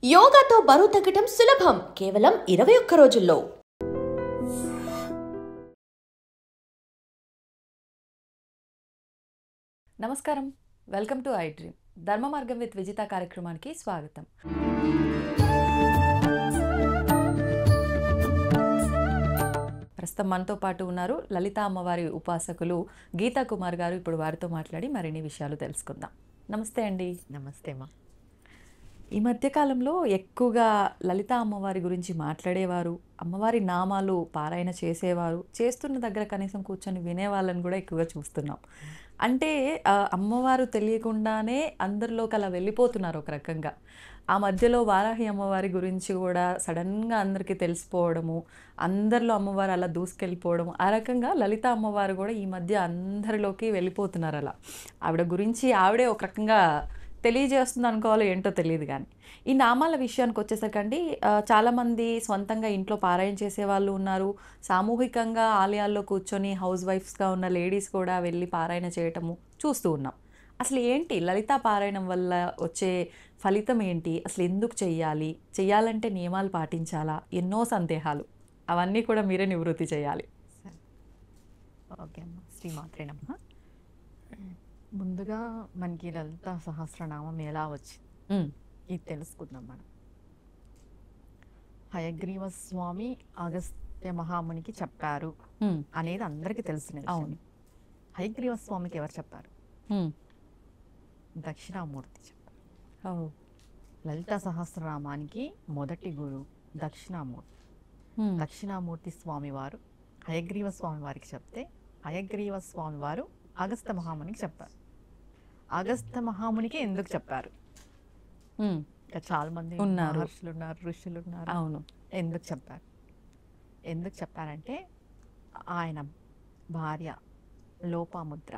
యోగాతో బరువు తగ్గటం సులభం కేవలం 21 రోజుల్లో. నమస్కారం, వెల్కమ్ టు ఐ డ్రీమ్. ధర్మ మార్గం విత్ విజిత కార్యక్రమానికి స్వాగతం. ప్రస్తుతం మనతో పాటు ఉన్నారు లలితా అమ్మవారి ఉపాసకులు గీతా కుమార్ గారు. ఇప్పుడు వారితో మాట్లాడి మరిన్ని విషయాలు తెలుసుకుందాం. నమస్తే అండి. నమస్తే మా. ఈ మధ్యకాలంలో ఎక్కువగా లలితా అమ్మవారి గురించి మాట్లాడేవారు, అమ్మవారి నామాలు పారాయణ చేసేవారు, చేస్తున్న దగ్గర కనీసం కూర్చొని వినేవాళ్ళని కూడా ఎక్కువగా చూస్తున్నాం. అంటే అమ్మవారు తెలియకుండానే అందరిలోకి అలా వెళ్ళిపోతున్నారు ఒక రకంగా. ఆ మధ్యలో వారాహి అమ్మవారి గురించి కూడా సడన్గా అందరికీ తెలిసిపోవడము, అందరిలో అమ్మవారు అలా దూసుకెళ్ళిపోవడము, ఆ రకంగా లలిత అమ్మవారు కూడా ఈ మధ్య అందరిలోకి వెళ్ళిపోతున్నారు. అలా ఆవిడ గురించి ఆవిడే ఒక రకంగా తెలియజేస్తుంది అనుకోవాలో ఏంటో తెలియదు. కానీ ఈ నామాల విషయానికి వచ్చేసరికండి, చాలామంది సొంతంగా ఇంట్లో పారాయణ చేసే వాళ్ళు ఉన్నారు, సామూహికంగా ఆలయాల్లో కూర్చొని హౌస్ వైఫ్స్గా ఉన్న లేడీస్ కూడా వెళ్ళి పారాయణ చేయటము చూస్తూ ఉన్నాం. అసలు ఏంటి లలితా పారాయణం వల్ల వచ్చే ఫలితం ఏంటి, అసలు ఎందుకు చెయ్యాలి, చెయ్యాలంటే నియమాలు పాటించాలా, ఎన్నో సందేహాలు, అవన్నీ కూడా మీరే నివృత్తి చేయాలి. ఓకే అమ్మ, శ్రీమాత్రేనమ్మ. ముందుగా మనకి లలిత సహస్రనామం ఎలా వచ్చింది ఇది తెలుసుకుందాం మనం. హయగ్రీవ స్వామి అగస్త్య మహామునికి చెప్పారు అనేది అందరికీ తెలిసినది. అవును. హయగ్రీవ స్వామికి ఎవరు చెప్పారు? దక్షిణామూర్తి చెప్పారు. లలిత సహస్రనామానికి మొదటి గురువు దక్షిణామూర్తి. దక్షిణామూర్తి స్వామి వారు హయగ్రీవ స్వామి వారికి చెప్తే, హయగ్రీవ స్వామి వారు అగస్త్య మహామునికి చెప్పారు. అగస్త్య మహామునికి ఎందుకు చెప్పారు? ఇంకా చాలా మంది ఉన్నారు, మహర్షులు ఉన్నారు, ఋషులు ఉన్నారు. అవును. ఎందుకు చెప్పారు? ఎందుకు చెప్పారంటే, ఆయన భార్య లోపాముద్ర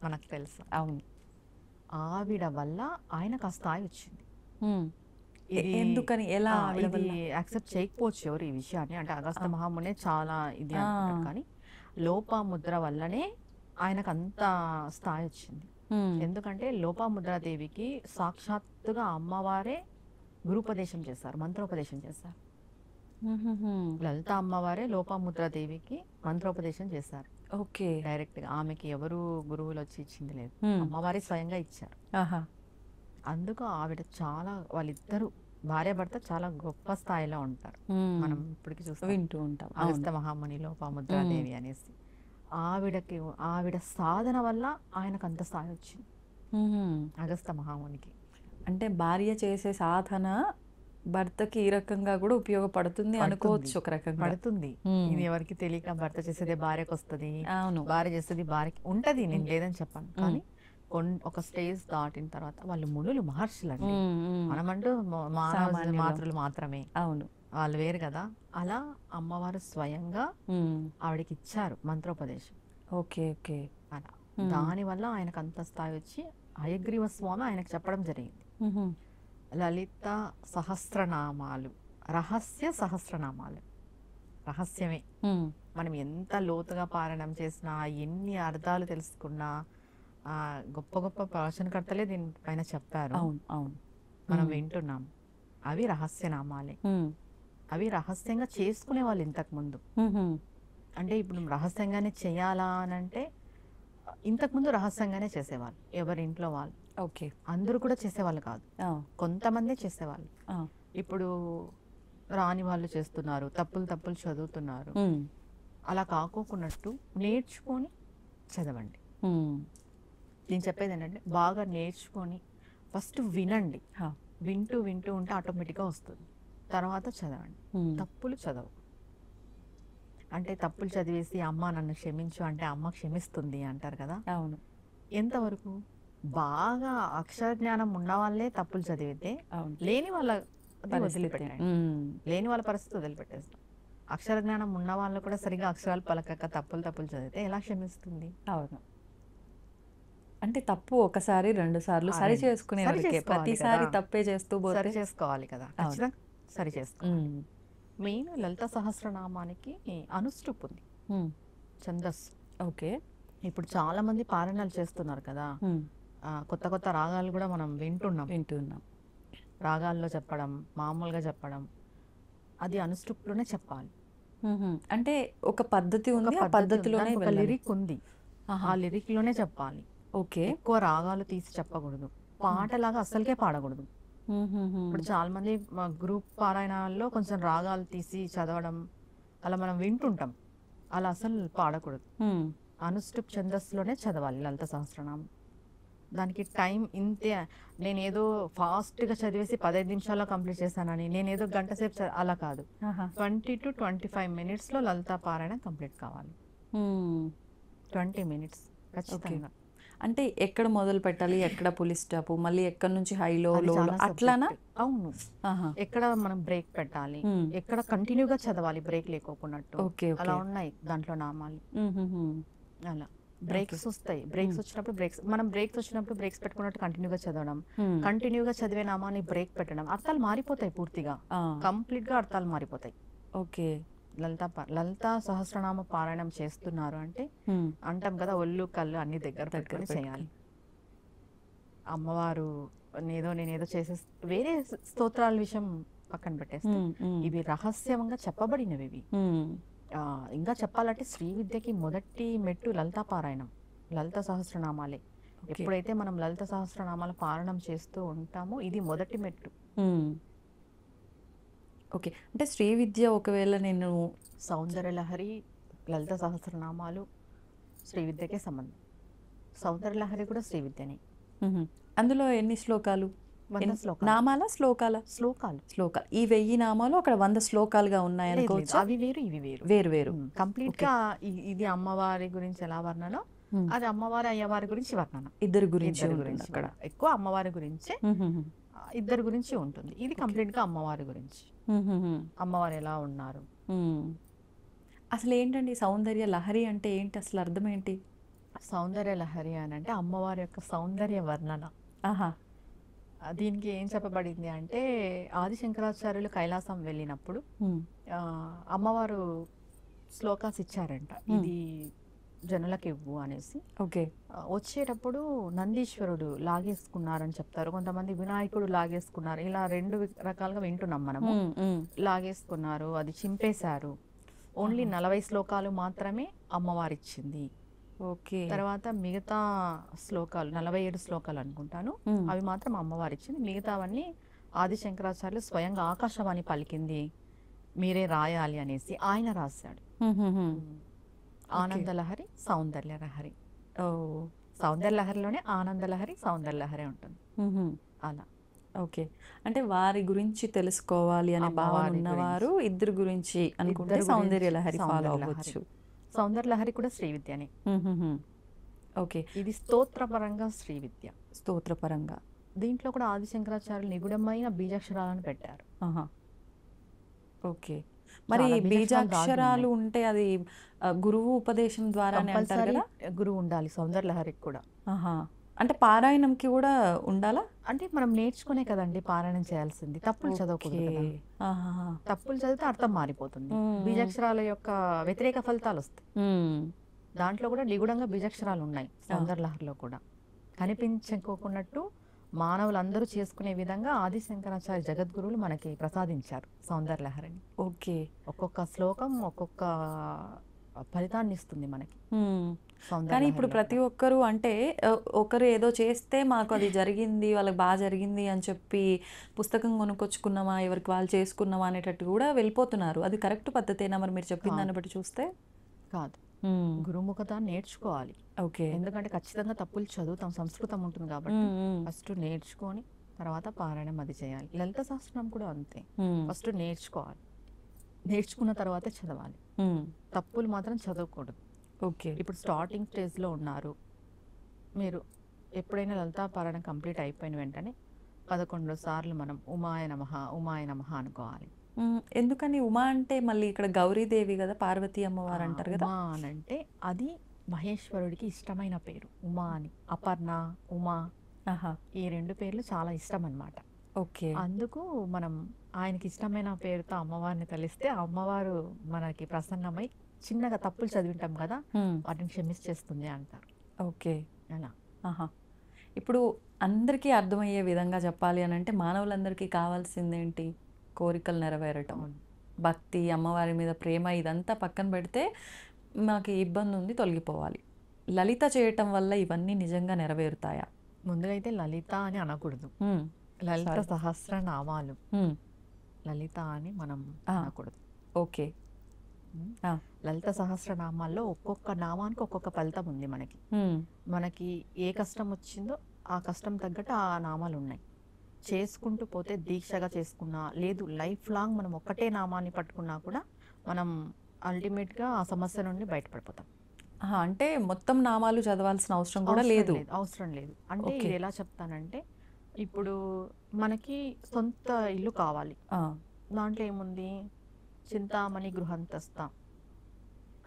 మనకు తెలుసు. అవును. ఆవిడ వల్ల ఆయనకు ఆ స్థాయి వచ్చింది. ఎందుకని, ఎలా? ఇది యాక్సెప్ట్ చేయకపోవచ్చు ఎవరు ఈ విషయాన్ని. అంటే అగస్త్య మహామునే చాలా ఇది అనుకుంటారు, కానీ లోపాముద్ర వల్లనే ఆయనకు అంత స్థాయి వచ్చింది. ఎందుకంటే లోపాముద్రాదేవికి సాక్షాత్తుగా అమ్మవారే గురుపదేశం చేశారు, మంత్రోపదేశం చేశారు. లలిత అమ్మవారే లోపాముద్రాదేవికి మంత్రోపదేశం చేశారు. ఓకే. డైరెక్ట్ గా ఆమెకి ఎవరు గురువులు వచ్చి ఇచ్చింది లేదు, అమ్మవారే స్వయంగా ఇచ్చారు. అందుకు ఆవిడ చాలా, వాళ్ళిద్దరు భార్య భర్త చాలా గొప్ప స్థాయిలో ఉంటారు. మనం ఇప్పటికి చూస్తూ వింటూ ఉంటాం. అగస్త్య మహాముని లోపాముద్రాదేవి అనేసి. ఆవిడ సాధన వల్ల ఆయనకు అంత స్థాయి వచ్చింది, అగస్త్య మహామునికి. అంటే భార్య చేసే సాధన భర్తకి ఈ రకంగా కూడా ఉపయోగపడుతుంది అనుకోవచ్చు. ఒక రకంగా పడుతుంది. ఇది ఎవరికి తెలియక భర్త చేసేదే భార్యకు వస్తుంది, అవును, భార్య చేసేది భార్యకి ఉంటది. నేను లేదని చెప్పాను, కానీ ఒక స్టేజ్ దాటిన తర్వాత వాళ్ళు మునులు, మహర్షులు అండి. మనమంటూ మాతృలు మాత్రమే. అవును, వాళ్ళు వేరు కదా. అలా అమ్మవారు స్వయంగా ఆవిడకి ఇచ్చారు మంత్రోపదేశం. Okay okay. అలా దాని వల్ల ఆయనకు అంత స్థాయి వచ్చి హయగ్రీవ స్వామి ఆయనకు చెప్పడం జరిగింది. లలిత సహస్రనామాలు రహస్య సహస్రనామాలు. రహస్యమే. మనం ఎంత లోతుగా పారాయణం చేసినా, ఎన్ని అర్థాలు తెలుసుకున్నా, గొప్ప గొప్ప ప్రవచనకర్తలే దీనిపైన చెప్పారు. మనం వింటున్నాం. అవి రహస్యనామాలే. అవి రహస్యంగా చేసుకునే వాళ్ళు ఇంతకు ముందు. అంటే ఇప్పుడు రహస్యంగానే చేయాలా అని అంటే, ఇంతకుముందు రహస్యంగానే చేసేవాళ్ళు ఎవరి ఇంట్లో వాళ్ళు. ఓకే. అందరూ కూడా చేసేవాళ్ళు కాదు, కొంతమందే చేసేవాళ్ళు. ఇప్పుడు రాని వాళ్ళు చేస్తున్నారు, తప్పులు చదువుతున్నారు. అలా కాకోకున్నట్టు నేర్చుకొని చదవండి. నేను చెప్పేది ఏంటంటే, బాగా నేర్చుకొని ఫస్ట్ వినండి. వింటూ ఉంటే ఆటోమేటిక్గా వస్తుంది. తర్వాత చదవండి. తప్పులు చదవు. అంటే తప్పులు చదివేసి అమ్మ నన్ను క్షమించు అంటే అమ్మ క్షమిస్తుంది అంటారు కదా. అవును. ఎంతవరకు? బాగా అక్షర జ్ఞానం ఉన్న వాళ్ళే తప్పులు చదివితే, లేని వాళ్ళ వదిలిపెట్టండి. లేని వాళ్ళ పరిస్థితి వదిలిపెట్టేస్తాం. అక్షర జ్ఞానం ఉన్న వాళ్ళు కూడా సరిగా అక్షరాలు పలకక తప్పులు చదివితే ఎలా క్షమిస్తుంది? అవును. అంటే తప్పు ఒకసారి 2 సార్లు సరి చేసుకునే, ప్రతిసారి తప్పే చేస్తూ సరి చేసుకోవాలి కదా. ఖచ్చితంగా సరి చేసుకోవాలి. మెయిన్ లలిత సహస్రనామానికి అనుష్ఠుప్ ఉంది, ఛందస్సు. ఓకే. ఇప్పుడు చాలా మంది పారాయణాలు చేస్తున్నారు కదా, కొత్త రాగాలు కూడా మనం వింటున్నాం. రాగాల్లో చెప్పడం, మామూలుగా చెప్పడం, అది అనుష్టుప్లోనే చెప్పాలి. అంటే ఒక పద్ధతి ఒక ఉంది, ఆ పద్ధతి ఉంది, పద్ధతిలోనే దానికి ఒక వెళ్ళాలి. లిరిక్ ఉంది, ఆ లిరిక్లోనే చెప్పాలి. ఓకే. ఎక్కువ రాగాలు తీసి చెప్పకూడదు, పాటలాగా అస్సలకే పాడకూడదు. ఇప్పుడు చాలా మంది మా గ్రూప్ పారాయణాల్లో కొంచెం రాగాలు తీసి చదవడం అలా మనం వింటుంటాం, అలా అసలు పాడకూడదు. అనుష్టుప్ ఛందస్సులోనే చదవాలి లలిత సహస్రనామం. దానికి టైం ఇంతే. నేనేదో ఫాస్ట్గా చదివేసి 15 నిమిషాల్లో కంప్లీట్ చేశానని, నేనేదో గంట సేపు అలా కాదు. 20 to 25 మినిట్స్లో లలితా పారాయణ కంప్లీట్ కావాలి. 20 మినిట్స్ ఖచ్చితంగా. అంటే ఎక్కడ మొదలు పెట్టాలి, ఎక్కడ పులి స్టాప్, మళ్ళీ ఎక్కడ నుంచి హైలో అది లో చాలా అట్లానా? subject. అవును, ఎక్కడ మనం బ్రేక్ పెట్టాలి, ఎక్కడ కంటిన్యూగా చదవాలి బ్రేక్ లేకోకున్నట్టు, ఓకే. అలా ఉన్నాయి దాంట్లో నామాలు. అలా బ్రేక్స్ వస్తాయి, బ్రేక్స్ వచ్చినప్పుడు బ్రేక్స్ పెట్టుకున్నట్టు కంటిన్యూగా చదవడం, కంటిన్యూగా చదివే నామాన్ని బ్రేక్ పెట్టడం, అర్థాలు మారిపోతాయి పూర్తిగా, కంప్లీట్ గా అర్థాలు మారిపోతాయి. ఓకే. లలితా సహస్రనామ పారాయణం చేస్తున్నారు అంటే అంటాం కదా, ఒళ్ళు కళ్ళు అన్ని దగ్గర పెట్టుకొని చేయాలి. అమ్మవారు నేనేదో చేసే వేరే స్తోత్రాల విషయం పక్కన పెట్టేస్తే ఇవి రహస్యంగా చెప్పబడినవి ఇవి. ఇంకా చెప్పాలంటే శ్రీ విద్యకి మొదటి మెట్టు లలితా పారాయణం, లలిత సహస్రనామాలే. ఎప్పుడైతే మనం లలిత సహస్రనామాల పారాయణం చేస్తూ ఉంటామో ఇది మొదటి మెట్టు. ఓకే. అంటే శ్రీ విద్య ఒకవేళ నేను సౌందర్యలహరి, లలిత సహస్రనామాలు శ్రీ విద్యకే సంబంధం. సౌందర్యలహరి కూడా శ్రీ విద్యనే. అందులో ఎన్ని శ్లోకాలు? 100 శ్లోకాలు. నామాల శ్లోకాల? శ్లోకాలు. ఈ 1000 నామాలు అక్కడ 100 శ్లోకాలుగా ఉన్నాయనుకోవచ్చు. అవి వేరు ఇవి వేరు. కంప్లీట్ గా ఇది అమ్మవారి గురించి ఎలా వర్ణనో అది అమ్మవారి అయ్యవారి గురించి వర్ణన. ఇద్దరు గురించి అక్కడ ఎక్కువ అమ్మవారి గురించే, ఇద్దరు గురించి ఉంటుంది. ఇది కంప్లీట్ గా అమ్మవారి గురించి, అమ్మవారు ఎలా ఉన్నారు. అసలు ఏంటండి సౌందర్య లహరి అంటే ఏంటి, అసలు అర్థం ఏంటి? సౌందర్య లహరి అని అంటే అమ్మవారి యొక్క సౌందర్య వర్ణన. దీనికి ఏం చెప్పబడింది అంటే, ఆది శంకరాచార్యులు కైలాసం వెళ్ళినప్పుడు అమ్మవారు శ్లోకాస్ ఇచ్చారంట, ఇది జనులకు ఇవ్వు అనేసి. ఓకే. వచ్చేటప్పుడు నందీశ్వరుడు లాగేసుకున్నారని చెప్తారు, కొంతమంది వినాయకుడు లాగేసుకున్నారు, ఇలా 2 రకాలుగా వింటున్నాం మనము. లాగేసుకున్నారు, అది చింపేశారు. ఓన్లీ 40 శ్లోకాలు మాత్రమే అమ్మవారు ఇచ్చింది. ఓకే. తర్వాత మిగతా శ్లోకాలు 47 శ్లోకాలు అనుకుంటాను, అవి మాత్రం అమ్మవారు ఇచ్చింది. మిగతావన్నీ ఆది శంకరాచార్యులు స్వయంగా ఆకాశవాణి పలికింది, మీరే రాయాలి అనేసి ఆయన రాశాడు. ఆనందలహరి, సౌందర్యలహరి. సౌందర్యలహరిలోనే ఆనందలహరి, సౌందర్యలహరి ఉంటుంది. అలా. ఓకే. అంటే వారి గురించి తెలుసుకోవాలి అనే భావన ఉన్నవారు ఇద్దరు గురించి అనుకుంటే సౌందర్యలహరి ఫాలో అవ్వచ్చు. సౌందర్యలహరి కూడా శ్రీ విద్యనే. ఓకే. ఇది స్తోత్రపరంగా శ్రీ విద్య. స్తోత్రపరంగా దీంట్లో కూడా ఆది శంకరాచార్యులు నిగుడమైన బీజాక్షరాలను పెట్టారు. ఓకే. మరి బీజాక్షరాలు ఉంటే అది గురువు ఉపదేశం ద్వారానే అంటారు కదా? గురువు ఉండాలి సౌందర్యలహరికి కూడా. అంటే పారాయణంకి కూడా ఉండాలా? అంటే మనం నేర్చుకునే కదండి పారాయణం చేయాల్సింది, తప్పులు చదవకూడదు కదా. తప్పులు చదివితే అర్థం మారిపోతుంది, బీజాక్షరాల యొక్క వ్యతిరేక ఫలితాలు వస్తాయి. దాంట్లో కూడా నిగుడంగా బీజాక్షరాలు ఉన్నాయి సౌందర్యలహరిలో కూడా. కనిపించుకోకున్నట్టు మానవులందరూ చేసుకునే విధంగా ఆది శంకరాచార్య జగద్గురువులు మనకి ప్రసాదించారు సౌందర్యలహరిని. ఓకే. ఒక్కొక్క శ్లోకం ఒక్కొక్క ఫలితాన్ని ఇస్తుంది మనకి. కానీ ఇప్పుడు ప్రతి ఒక్కరు అంటే ఒకరు ఏదో చేస్తే మాకు అది జరిగింది, వాళ్ళకి బాగా జరిగింది అని చెప్పి పుస్తకం కొనుక్కొచ్చుకున్నామా, ఎవరికి వాళ్ళు చేసుకున్నామా అనేటట్టు కూడా వెళ్ళిపోతున్నారు. అది కరెక్ట్ పద్ధతేనా మరి మీరు చెప్పిన దాన్ని బట్టి చూస్తే? కాదు, గురుముఖత నేర్చుకోవాలి. ఓకే. ఎందుకంటే ఖచ్చితంగా తప్పులు చదువుతాం, సంస్కృతం ఉంటుంది కాబట్టి ఫస్ట్ నేర్చుకొని తర్వాత పారాయణం అది చేయాలి. లలిత సహస్రనామం కూడా అంతే, ఫస్ట్ నేర్చుకోవాలి, నేర్చుకున్న తర్వాతే చదవాలి. తప్పులు మాత్రం చదవకూడదు. ఓకే. ఇప్పుడు స్టార్టింగ్ స్టేజ్లో ఉన్నారు మీరు, ఎప్పుడైనా లలితా పారాయణం కంప్లీట్ అయిపోయిన వెంటనే 11 సార్లు మనం ఉమాయ నమః ఉమాయ నమః అనుకోవాలి. ఎందుకని ఉమా అంటే? మళ్ళీ ఇక్కడ గౌరీదేవి కదా, పార్వతీ అమ్మవారు అంటారు కదా. ఉమా అని అంటే అది మహేశ్వరుడికి ఇష్టమైన పేరు. ఉమా అని, అపర్ణ, ఉమా, ఈ 2 పేర్లు చాలా ఇష్టం అన్నమాట. ఓకే. అందుకు మనం ఆయనకి ఇష్టమైన పేరుతో అమ్మవారిని తలిస్తే అమ్మవారు మనకి ప్రసన్నమై చిన్నగా తప్పులు చదివింటాం కదా వాటిని క్షమించేస్తుంది అంటారు. ఓకే. అలా. ఇప్పుడు అందరికీ అర్థమయ్యే విధంగా చెప్పాలి అని అంటే మానవులందరికీ కావాల్సిందేంటి? కోరికలు నెరవేరటం, అవును. భక్తి, అమ్మవారి మీద ప్రేమ ఇదంతా పక్కన పెడితే మాకు ఈ ఇబ్బంది ఉంది తొలగిపోవాలి. లలిత చేయటం వల్ల ఇవన్నీ నిజంగా నెరవేరుతాయా? ముందుగా అయితే లలిత అని అనకూడదు. హ్మ్. లలిత Sorry. సహస్రనామాలు. హ్మ్. లలిత అని మనం ఆ. అనకూడదు. ఓకే. ఉమ్. ఆ. లలిత సహస్రనామాల్లో ఒక్కొక్క నామానికి ఒక్కొక్క ఫలితం ఉంది మనకి. హ్మ్. మనకి ఏ కష్టం వచ్చిందో ఆ కష్టం తగ్గట్టు ఆ నామాలు ఉన్నాయి. చేసుకుంటూ పోతే దీక్షగా చేసుకున్నా, లేదు లైఫ్ లాంగ్ మనం ఒక్కటే నామాన్ని పట్టుకున్నా కూడా మనం అల్టిమేట్గా ఆ సమస్య నుండి బయటపడిపోతాం. ఆహా, అంటే మొత్తం నామాలు చదవాల్సిన అవసరం కూడా లేదు. అవసరం లేదు. అంటే ఓకే. ఇది ఎలా చెప్తానంటే, ఇప్పుడు మనకి సొంత ఇల్లు కావాలి. ఆ. దాంట్లో ఏముంది, చింతామణి గృహంతస్థ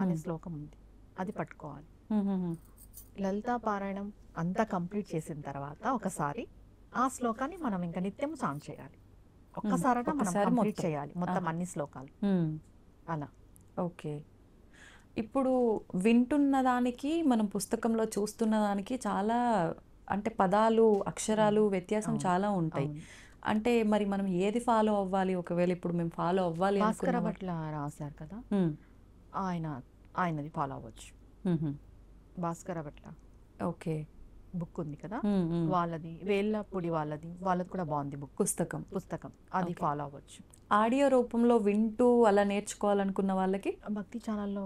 అనే Hmm. శ్లోకం ఉంది, అది పట్టుకోవాలి. హ్మ్. హ్మ్. లలితా పారాయణం అంతా కంప్లీట్ చేసిన తర్వాత ఒకసారి ఆ శ్లోకాన్ని మనం ఇంకా నిత్యం చాన్ చేయాలి. ఒక్కసారైనా మనం ఒక్కసారి కంప్లీట్ మొత్తం. చేయాలి మొత్తం ఆహా. అన్ని శ్లోకాలు. హ్మ్. అలా ఓకే. ఇప్పుడు వింటున్న దానికి మనం పుస్తకంలో చూస్తున్న దానికి చాలా అంటే పదాలు, అక్షరాలు వ్యత్యాసం అవును. చాలా ఉంటాయి. అవును. అంటే మరి మనం ఏది ఫాలో అవ్వాలి? ఒకవేళ ఇప్పుడు మేము ఫాలో అవ్వాలి భాస్కర అనుకున్నాం. భట్ల రాశారు కదా, హ్మ్. ఆయనది ఫాలో అవ్వచ్చు. హుహు. భాస్కర భట్ల ఓకే. బుక్ ఉంది కదా, హ్మ్. హ్మ్. వాళ్ళది వేళ్ళపూడి వాళ్ళది కూడా బాగుంది బుక్, పుస్తకం, అది ఓకే. ఫాలో అవ్వచ్చు. ఆడియో రూపంలో వింటూ అలా నేర్చుకోవాలనుకున్న వాళ్ళకి భక్తి ఛానల్లో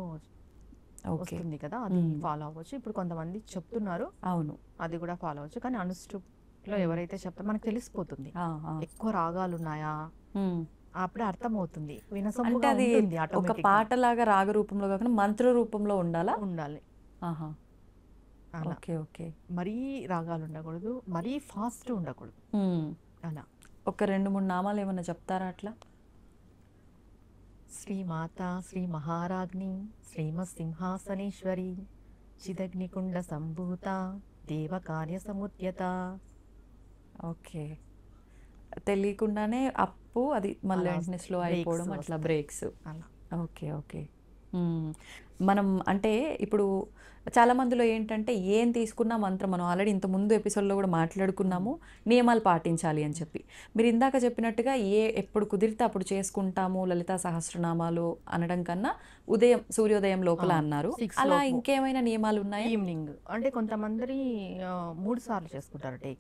ఓకే. వస్తుంది కదా, అది మ్మ్. ఫాలో అవ్వచ్చు. ఇప్పుడు కొంతమంది చెప్తున్నారు, అవును. అది కూడా ఫాలో అవ్వచ్చు. కానీ అనుష్ఠుప్లో ఎవరైతే చెప్తారో మనకు తెలిసిపోతుంది ఆ, ఆ. ఎక్కువ రాగాలు ఉన్నాయా, హ్మ్. అప్పుడే అర్థమవుతుంది. అంటే వినసొంపుగా అది ఉంటుంది, ఒక ఆటోమేటిక్గా పాటలాగా రాగ రూపంలో కాకుండా మంత్ర రూపంలో ఉండాలా? ఉండాలి. ఆహా. అలా ఓకే. ఓకే. మరీ రాగాలు ఉండకూడదు, మరీ ఫాస్ట్ ఉండకూడదు. హ్మ్. అలా ఒక 2, 3 నామాలు ఏమన్నా చెప్తారా అట్లా? శ్రీమాత శ్రీ మహారాజ్ని శ్రీమసింహాసనేశ్వరి చిదగ్నికుండ సంభూత దేవకార్య సముద్యత. ఓకే. తెలియకుండానే అప్పు అది మళ్ళీ అలా వెంటనే స్లో breaks అయిపోవడం అట్లా వస్తాయి. బ్రేక్స్. అలా ఓకే. ఓకే. హ్మ్. మనం అంటే ఇప్పుడు చాలా మందిలో ఏంటంటే ఏం తీసుకున్నా మంత్రం మనం ఆల్రెడీ ఇంత ముందు ఎపిసోడ్‌లో కూడా మాట్లాడుకున్నాము. నియమాలు పాటించాలి అని చెప్పి. మీరు ఇందాక చెప్పినట్టుగా ఎప్పుడు కుదిరితే అప్పుడు చేసుకుంటాము లలితా సహస్రనామాలు అనడం కన్నా సూర్యోదయం లోపల అన్నారు. 6 అలా లోపు ఇంకేమైనా నియమాలు ఉన్నాయా? ఈవినింగ్ అంటే కొంతమంది 3 సార్లు చేసుకుంటారు డే.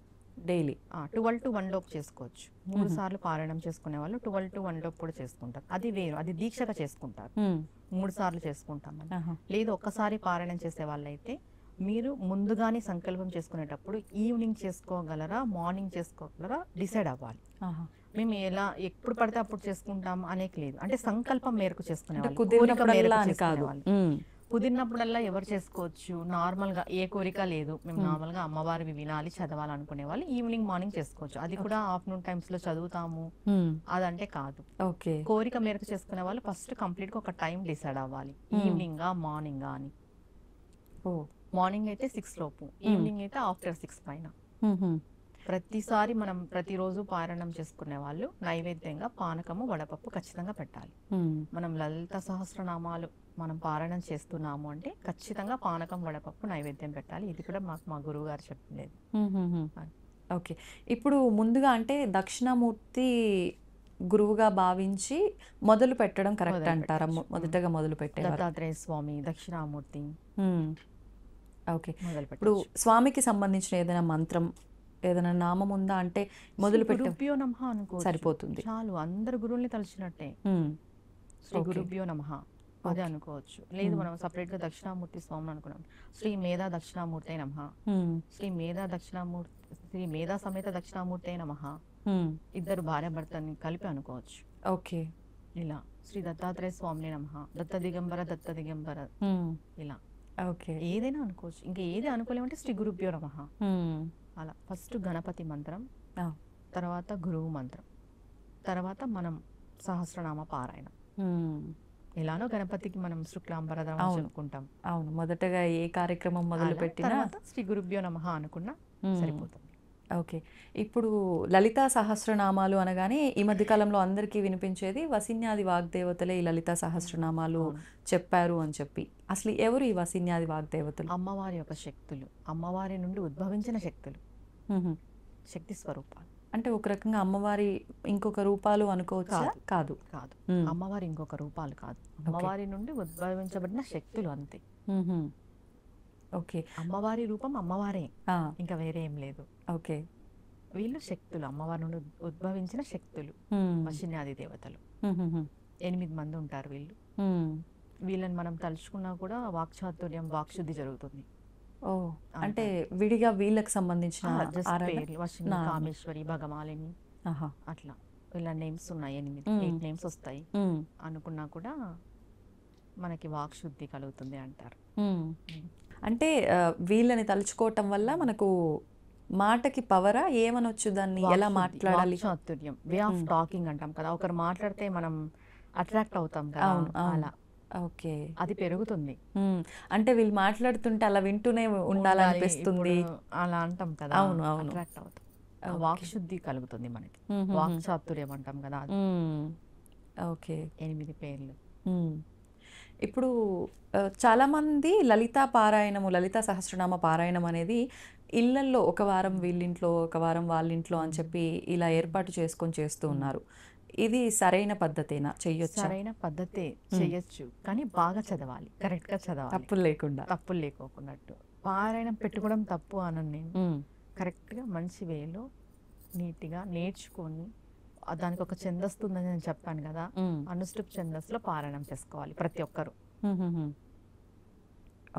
డైలీ. 12 to 1 లోపు చేసుకోవచ్చు. 3 సార్లు పారాయణం చేసుకునే వాళ్ళు 12 to 1 లోపు కూడా చేసుకుంటారు. అది వేరు, అది దీక్షగా చేసుకుంటారు. హ్మ్. 3 సార్లు చేసుకుంటామని. ఆహా. లేదు ఒక్కసారి పారాయణం చేసే వాళ్ళైతే మీరు ముందుగానే సంకల్పం చేసుకునేటప్పుడు ఈవినింగ్ చేసుకోగలరా, మార్నింగ్ చేసుకోగలరా డిసైడ్ అవ్వాలి. ఆహా. మేము ఎప్పుడు పడితే అప్పుడు చేసుకుంటాం అనేక లేదు. అంటే సంకల్పం మేరకు చేసుకునే అంటే వాళ్ళు, కోరిక మేరకు కుదిరినప్పుడల్లా అని చేసుకునే కాదు. వాళ్ళు. హ్మ్. కుదిరినప్పుడల్లా ఎవరు చేసుకోవచ్చు. నార్మల్గా ఏ కోరిక లేదు, మేము నార్మల్గా అమ్మవారివి వినాలి చదవాలనుకునే వాళ్ళు ఈవినింగ్ మార్నింగ్ చేసుకోవచ్చు. అది కూడా ఆఫ్టర్నూన్ టైమ్స్లో చదువుతాము హ్మ్. అదంటే కాదు. ఓకే. కోరిక మేరకు చేసుకునే వాళ్ళు ఫస్ట్ కంప్లీట్గా ఒక టైం డిసైడ్ అవ్వాలి, ఈవినింగా మార్నింగా అని. ఓ. మార్నింగ్ అయితే 6 లోపు, ఈవినింగ్ అయితే ఆఫ్టర్ 6 పైన. హుహు. ప్రతిసారి మనం ప్రతిరోజు పారాయణం చేసుకునే వాళ్ళు నైవేద్యంగా పానకము వడపప్పు ఖచ్చితంగా పెట్టాలి. హ్మ్. మనం లలిత సహస్రనామాలు మనం పారాయణం చేస్తున్నాము అంటే ఖచ్చితంగా పానకం వడపప్పు నైవేద్యం పెట్టాలి. ఇది కూడా మాకు మా గురువు గారు చెప్పింది. హుహుహు. ఓకే. ఇప్పుడు ముందుగా అంటే దక్షిణామూర్తి గురువుగా భావించి మొదలు పెట్టడం కరెక్ట్ మొదలు అంటారా? పెట్టొచ్చు. మొదటగా మొదలు పెట్టేవారు. దత్తాత్రేయ స్వామి, దక్షిణామూర్తి హ్మ్. ఓకే. మొదలు ఇప్పుడు పెట్టచ్చు. స్వామికి సంబంధించిన ఏదైనా మంత్రం, ఏదైనా నామం ఉందా? అంటే మొదలు పెట్టే గురుభ్యో నమః అనుకోవచ్చు, సరిపోతుంది. చాలు. అందరు గురువుల్ని తలిచినట్టే. హ్మ్. శ్రీ ఓకే. గురుభ్యో నమః అదే అనుకోవచ్చు. లేదు మనం సపరేట్గా దక్షిణామూర్తి స్వామిని అనుకున్నాం, శ్రీ మేధా దక్షిణామూర్తి నమః, హ్మ్. శ్రీ మేధా సమేత దక్షిణామూర్తి నమః. హ్మ్. ఇద్దరు భార్యాభర్తని కలిపి అనుకోవచ్చు. ఓకే. ఇలా శ్రీ దత్తాత్రేయ స్వామిని నమః, దత్త దిగంబర హ్మ్. ఇలా ఓకే. ఏదైనా అనుకోవచ్చు. ఇంకా ఏది అనుకోలేమంటే శ్రీ గురుభ్యో నమః. హ్మ్. అలా ఫస్ట్ గణపతి మంత్రం, ఆ. తర్వాత గురువు మంత్రం, తర్వాత మనం సహస్రనామ పారాయణం. హ్మ్. ఎలానో గణపతికి మనం శుక్లాంబరధరం అవును. చెప్పుకుంటాం. అవును. మొదటగా ఏ కార్యక్రమం మొదలు అలా పెట్టినా తర్వాత శ్రీ గురుభ్యో నమః అనుకున్నా సరిపోతుంది. ఓకే. ఇప్పుడు లలితా సహస్రనామాలు అనగానే ఈ మధ్య కాలంలో అందరికీ వినిపించేది వసిన్యాది వాగ్దేవతలే ఈ లలితా సహస్రనామాలు అవును. చెప్పారు అని చెప్పి. అసలు ఎవరు ఈ వసిన్యాది వాగ్దేవతలు? అమ్మవారి యొక్క శక్తులు, అమ్మవారి నుండి ఉద్భవించిన శక్తులు. హుహు. శక్తి స్వరూపాలు. అంటే ఒక రకంగా అమ్మవారి ఇంకొక రూపాలు అనుకోవచ్చా? కాదు. కాదు. కాదు, మ్మ్. అమ్మవారి ఇంకొక రూపాలు కాదు, అమ్మవారి నుండి ఉద్భవించబడిన శక్తులు అంతే. మ్మ్హ. ఓకే. అమ్మవారి రూపం అమ్మవారే, ఆ, ఇంకా వేరే ఏం లేదు. ఓకే. వీళ్ళు శక్తులు, అమ్మవారి నుండి ఉద్భవించిన శక్తులు, మ్మ్. వశిన్యాది దేవతలు. మ్మ్హ. 8 మంది ఉంటారు వీళ్ళు. మ్మ్. వీళ్ళని మనం తలుచుకున్నా కూడా వాక్చాతుర్యం, వాక్శుద్ధి జరుగుతుంది. ఓ, అంటే విడిగా వీళ్ళకి సంబంధించిన జస్ట్ ఆరాధన? పేర్లు వశిని, నా- కామేశ్వరి, భగమాలిని, ఆహా. అట్లా ఇలా నేమ్స్ ఉన్నాయి. 8 మ్మ్. నేమ్స్ వస్తాయి. మ్మ్. అనుకున్నా కూడా మనకి వాక్శుద్ధి కలుగుతుంది అంటారు. మ్మ్. అంటే వీళ్ళని తలుచుకోవటం వల్ల మనకు మాటకి పవరా ఏమనొచ్చు, దాన్ని ఎలా మాట్లాడాలి? చాతుర్యం, వే ఆఫ్ టాకింగ్ అంటాం కదా, ఒకరు మాట్లాడితే మనం అట్రాక్ట్ అవుతాం కదా, అవును, అవును. అలా ఓకే. అది పెరుగుతుంది. మ్మ్. అంటే వీళ్ళు మాట్లాడుతుంటే అలా వింటూనే ఉండాలనిపిస్తుంది. ఇప్పుడు అలా అంటాం కదా, అవును, అవును. అట్రాక్ట్ అవుతాం. ఆ ఓకే. వాక్శుద్ధి కలుగుతుంది మనకి. మ్మ్. వాక్చాతుర్యం అంటాం కదా, అది మ్మ్. ఓకే. 8 పేర్లు. మ్మ్. ఇప్పుడు చాలామంది లలితా పారాయణము, లలితా సహస్రనామ పారాయణం అనేది ఇళ్ళల్లో ఒక వారం వీళ్ళింట్లో, ఒక వారం వాళ్ళింట్లో అని చెప్పి ఇలా ఏర్పాటు చేసుకొని చేస్తూ ఉన్నారు. ఇది సరైన పద్ధతేనా? చెయ్యొచ్చా? సరైన పద్ధతే, చెయ్యొచ్చు, కానీ బాగా చదవాలి, కరెక్ట్ గా చదవాలి, తప్పులు లేకుండా. తప్పులు లేకోకున్నట్టు. పారాయణం పెట్టుకోవడం తప్పు అనను నేను. మ్మ్. కరెక్ట్ గా మంచి వేలో నీట్గా నేర్చుకొని దానికి ఒక ఛందస్సు ఉందని నేను చెప్పాను కదా, మ్మ్. అనుష్ఠుప్ ఛందస్సులో పారాయణం చేసుకోవాలి ప్రతి ఒక్కరు. మ్మ్.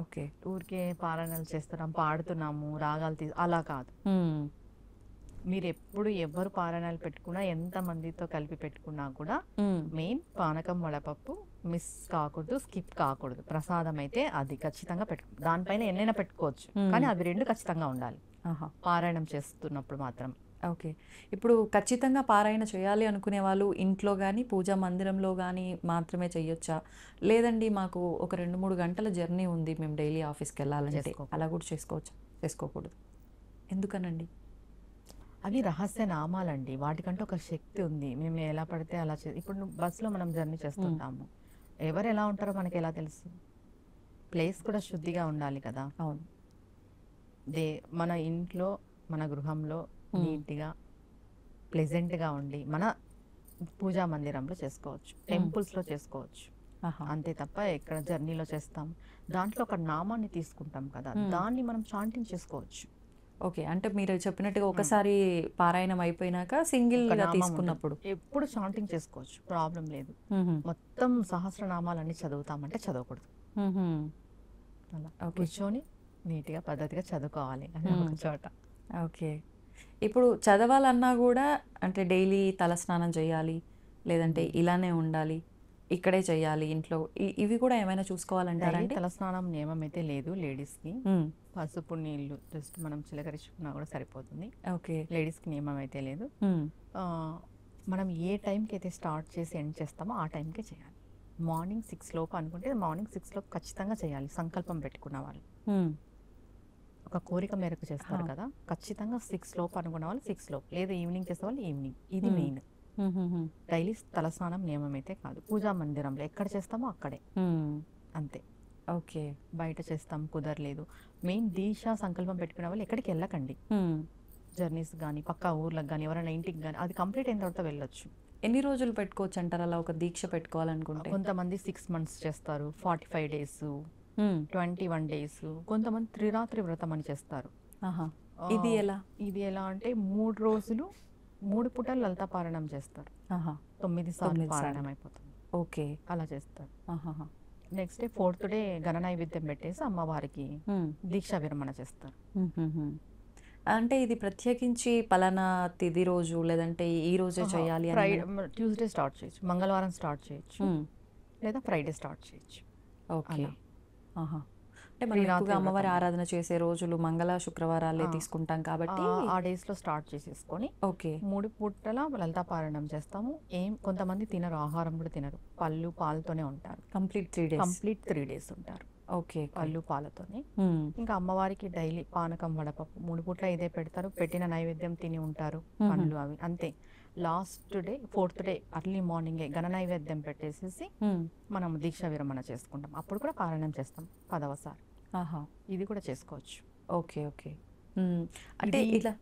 ఓకే. ఊరికే పారాయణాలు చేస్తున్నాం, పాడుతున్నాము, రాగాలు అలా కాదు. మ్మ్. మీరు ఎప్పుడు ఎవరు పారాయణాలు పెట్టుకున్నా, ఎంత మందితో కలిపి పెట్టుకున్నా కూడా మ్మ్. మెయిన్ పానకం వడపప్పు మిస్ కాకూడదు, స్కిప్ కాకూడదు. ప్రసాదం అయితే అది ఖచ్చితంగా దానిపైన ఎన్నైనా పెట్టుకోవచ్చు, కానీ అవి 2 ఖచ్చితంగా ఉండాలి ఆహా. పారాయణం చేస్తున్నప్పుడు మాత్రం. ఓకే. ఇప్పుడు ఖచ్చితంగా పారాయణ చేయాలి అనుకునే వాళ్ళు ఇంట్లో కానీ పూజా మందిరంలో కానీ మాత్రమే చెయ్యొచ్చా? లేదండి మాకు ఒక 2-3 గంటల జర్నీ ఉంది, మేము డైలీ ఆఫీస్కి వెళ్ళాలంటే చేసుకోకూడదు. అలా కూడా చేసుకోవచ్చా? చేసుకోకూడదు. ఎందుకనండి? అవి రహస్య నామాలండి, వాటికంటే ఒక శక్తి ఉంది. మేము ఎలా పడితే అలా ఇప్పుడు బస్సులో మనం జర్నీ చేస్తుంటాము, ఎవరు ఎలా ఉంటారో మనకి ఎలా తెలుసు? ప్లేస్ కూడా శుద్ధిగా ఉండాలి కదా. అవును. మన ఇంట్లో, మన గృహంలో నీట్గా ప్లెజెంట్గా ఉండి మన పూజా మందిరంలో చేసుకోవచ్చు, టెంపుల్స్లో చేసుకోవచ్చు. ఆహా. అంతే తప్ప ఎక్కడ జర్నీలో చేస్తాం, దాంట్లో ఒక నామాన్ని తీసుకుంటాం కదా, దాన్ని మనం చాంటింగ్ చేసుకోవచ్చు. ఓకే. అంటే మీరు చెప్పినట్టుగా ఒకసారి పారాయణం అయిపోయినాక సింగిల్గా నామం తీసుకున్నప్పుడు ఉంటుంది. ఎప్పుడు చాంటింగ్ చేసుకోవచ్చు, ప్రాబ్లం లేదు. మ్మ్. మొత్తం సహస్రనామాలన్నీ చదువుతామంటే చదవకూడదు. మ్మ్. అలా ఓకే. కూర్చొని నీట్గా పద్ధతిగా చదువుకోవాలి అది ఒక చోట. ఓకే. ఇప్పుడు చదవాలన్నా కూడా అంటే డైలీ తలస్నానం చేయాలి, లేదంటే ఇలానే ఉండాలి, ఇక్కడే చేయాలి ఇంట్లో, ఇవి కూడా ఏమైనా చూసుకోవాలంటారండి? తలస్నానం నియమం అయితే లేదు లేడీస్కి. మ్మ్. పసుపు నీళ్ళు జస్ట్ మనం చిలకరించుకున్నా కూడా సరిపోతుంది. ఓకే. లేడీస్కి నియమం అయితే లేదు. మ్మ్. మనం ఏ టైంకి అయితే స్టార్ట్ చేసి ఎండ్ చేస్తామో ఆ టైంకే చేయాలి. మార్నింగ్ 6 లోపు అనుకుంటే మార్నింగ్ 6 లోపు ఖచ్చితంగా చేయాలి, సంకల్పం పెట్టుకున్న వాళ్ళు. మ్మ్. ఒక కోరిక మేరకు చేస్తారు కదా, ఖచ్చితంగా 6 లోపు అనుకున్న వాళ్ళు 6 లోపు, లేదా ఈవినింగ్ చేసే వాళ్ళు ఈవినింగ్. ఇది మెయిన్. మ్మ్. డైలీ తలస్నానం నియమం అయితే కాదు, పూజా మందిరంలో ఎక్కడ చేస్తామో అక్కడే, మ్మ్. అంతే. ఓకే. బయట చేస్తాం కుదరలేదు, మెయిన్ దీక్ష సంకల్పం పెట్టుకునే వాళ్ళు ఎక్కడికి వెళ్ళకండి. మ్మ్. జర్నీస్ కానీ పక్కా ఊర్లకు కానీ ఎవరైనా ఇంటికి కానీ, అది కంప్లీట్ అయిన తర్వాత వెళ్ళొచ్చు. ఎన్ని రోజులు పెట్టుకోవచ్చు అంటారు అలా ఒక దీక్ష పెట్టుకోవాలనుకుంటే? కొంతమంది 6 months చేస్తారు, 45 days, మ్మ్. 21 days, కొంతమంది త్రిరాత్రి వ్రతం అని చేస్తారు. ఆహా. ఇది ఎలా? ఇది ఎలా అంటే 3 రోజులు 3 పూటలు లలితా పారాయణం చేస్తారు. ఆహా. 9 సార్లు పారాయణం అయిపోతుంది, ఓకే. అలా చేస్తారు. ఆహాహా. నెక్స్ట్ డే 4th day గణ నైవేద్యం పెట్టేసి అమ్మవారికి మ్మ్. దీక్షా విరమణ చేస్తారు. మ్మ్. అంటే ఇది ప్రత్యేకించి పలానా తిది రోజు లేదంటే ఈ రోజే చేయాలి అని ఫ్రైడే, ట్యూస్డే స్టార్ట్ చేయొచ్చు, మంగళవారం స్టార్ట్ చేయొచ్చు, మ్మ్. లేదా ఫ్రైడే స్టార్ట్ చేయొచ్చు. ఓకే. అలా. ఆహా. అంటే మనం ఎక్కువగా అమ్మవారి ఆరాధన చేసే రోజులు మంగళ శుక్రవారాలే తీసుకుంటాం కాబట్టి ఆ డేస్ లో స్టార్ట్ చేసేసుకొని ఓకే. 3 పూటల లలితా పారాయణం చేస్తాము. కొంతమంది తినరు, ఆహారం కూడా తినరు, పళ్ళు పాలతోనే ఉంటారు. Complete 3 days. కంప్లీట్ 3 days ఉంటారు ఓకే. పళ్ళు పాలతోనే. మ్మ్. ఇంకా అమ్మవారికి డైలీ పానకం వడపప్పు 3 పూట్ల ఇదే పెడతారు, పెట్టిన నైవేద్యం తిని ఉంటారు, పండ్లు అవి అంతే. Last day 4th day early మార్నింగే గణ నైవేద్యం పెట్టేసేసి మ్మ్. మనం దీక్ష విరమణ చేసుకుంటాం. అప్పుడు కూడా పారాయణం చేస్తాం 10వ సారి. ఆహా. ఇది కూడా చేసుకోవచ్చు. ఓకే. ఓకే. అంటే ఇలా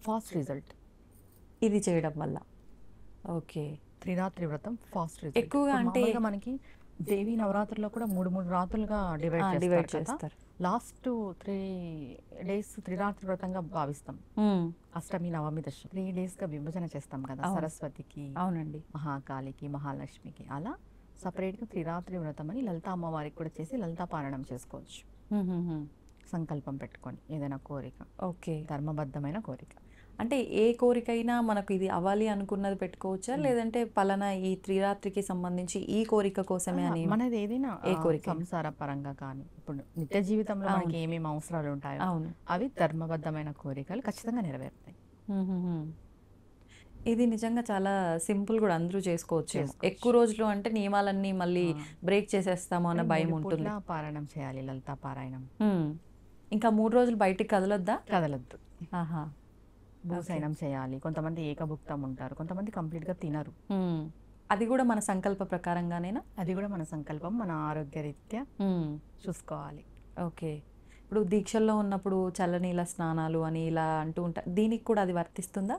ఫాస్ట్ రిజల్ట్. ఇది చేయడం వల్ల. ఓకే. త్రిరాత్రి వ్రతం ఫాస్ట్ రిజల్ట్. ఎక్కువగా అంటే మామూలుగా మనకి దేవి నవరాత్రుల్లో కూడా 3 రాత్రులుగా డివైడ్ డివైడ్ చేస్తారు కదా. చేస్తారు. లాస్ట్ 3 days త్రిరాత్రి వ్రతంగా భావిస్తాం. అష్టమి, నవమి, దశమి 3 days గా విభజన చేస్తాం కదా. అవును. సరస్వతికి, అవునండి. మహాకాళికి, మహాలక్ష్మికి అలా సపరేట్గా త్రిరాత్రి వ్రతం అని లలితా అమ్మవారికి కూడా చేసి లలితా పారాయణం చేసుకోవచ్చు. సంకల్పం పెట్టుకొని ఏదైనా కోరిక, ఓకే. ధర్మబద్ధమైన కోరిక. అంటే ఏ కోరికైనా మనకు ఇది అవ్వాలి అనుకున్నది పెట్టుకోవచ్చా, లేదంటే పలానా ఈ త్రిరాత్రికి సంబంధించి ఈ కోరిక కోసమే అని? మనది ఏదైనా ఏ కోరిక? సంసార పరంగా కానీ ఇప్పుడు నిత్య జీవితంలో మనకి ఏమేమి అవసరాలు ఉంటాయో అవును. అవి ధర్మబద్ధమైన కోరికలు ఖచ్చితంగా నెరవేరుతాయి. ఇది నిజంగా చాలా సింపుల్ కూడా, అందరూ చేసుకోవచ్చు. ఎక్కువ రోజులు అంటే నియమాలన్నీ మళ్ళీ బ్రేక్ చేసేస్తామో అన్న భయం ఉంటుంది. పారాయణం చేయాలి లలితా పారాయణం. ఇంకా 3 రోజులు బయటికి కదలొద్దా? కదలద్దు. ఆహా. భూసైనం చేయాలి. కొంతమంది ఏకభుక్తం ఉంటారు, కొంతమంది కంప్లీట్ గా తినరు. అది కూడా మన సంకల్ప ప్రకారంగానేనా? అది కూడా మన సంకల్పం, మన ఆరోగ్య రీత్యా చూసుకోవాలి. ఓకే. ఇప్పుడు దీక్షల్లో ఉన్నప్పుడు చల్లనీళ్ళ స్నానాలు అని ఇలా అంటూ ఉంటారు, దీనికి కూడా అది వర్తిస్తుందా?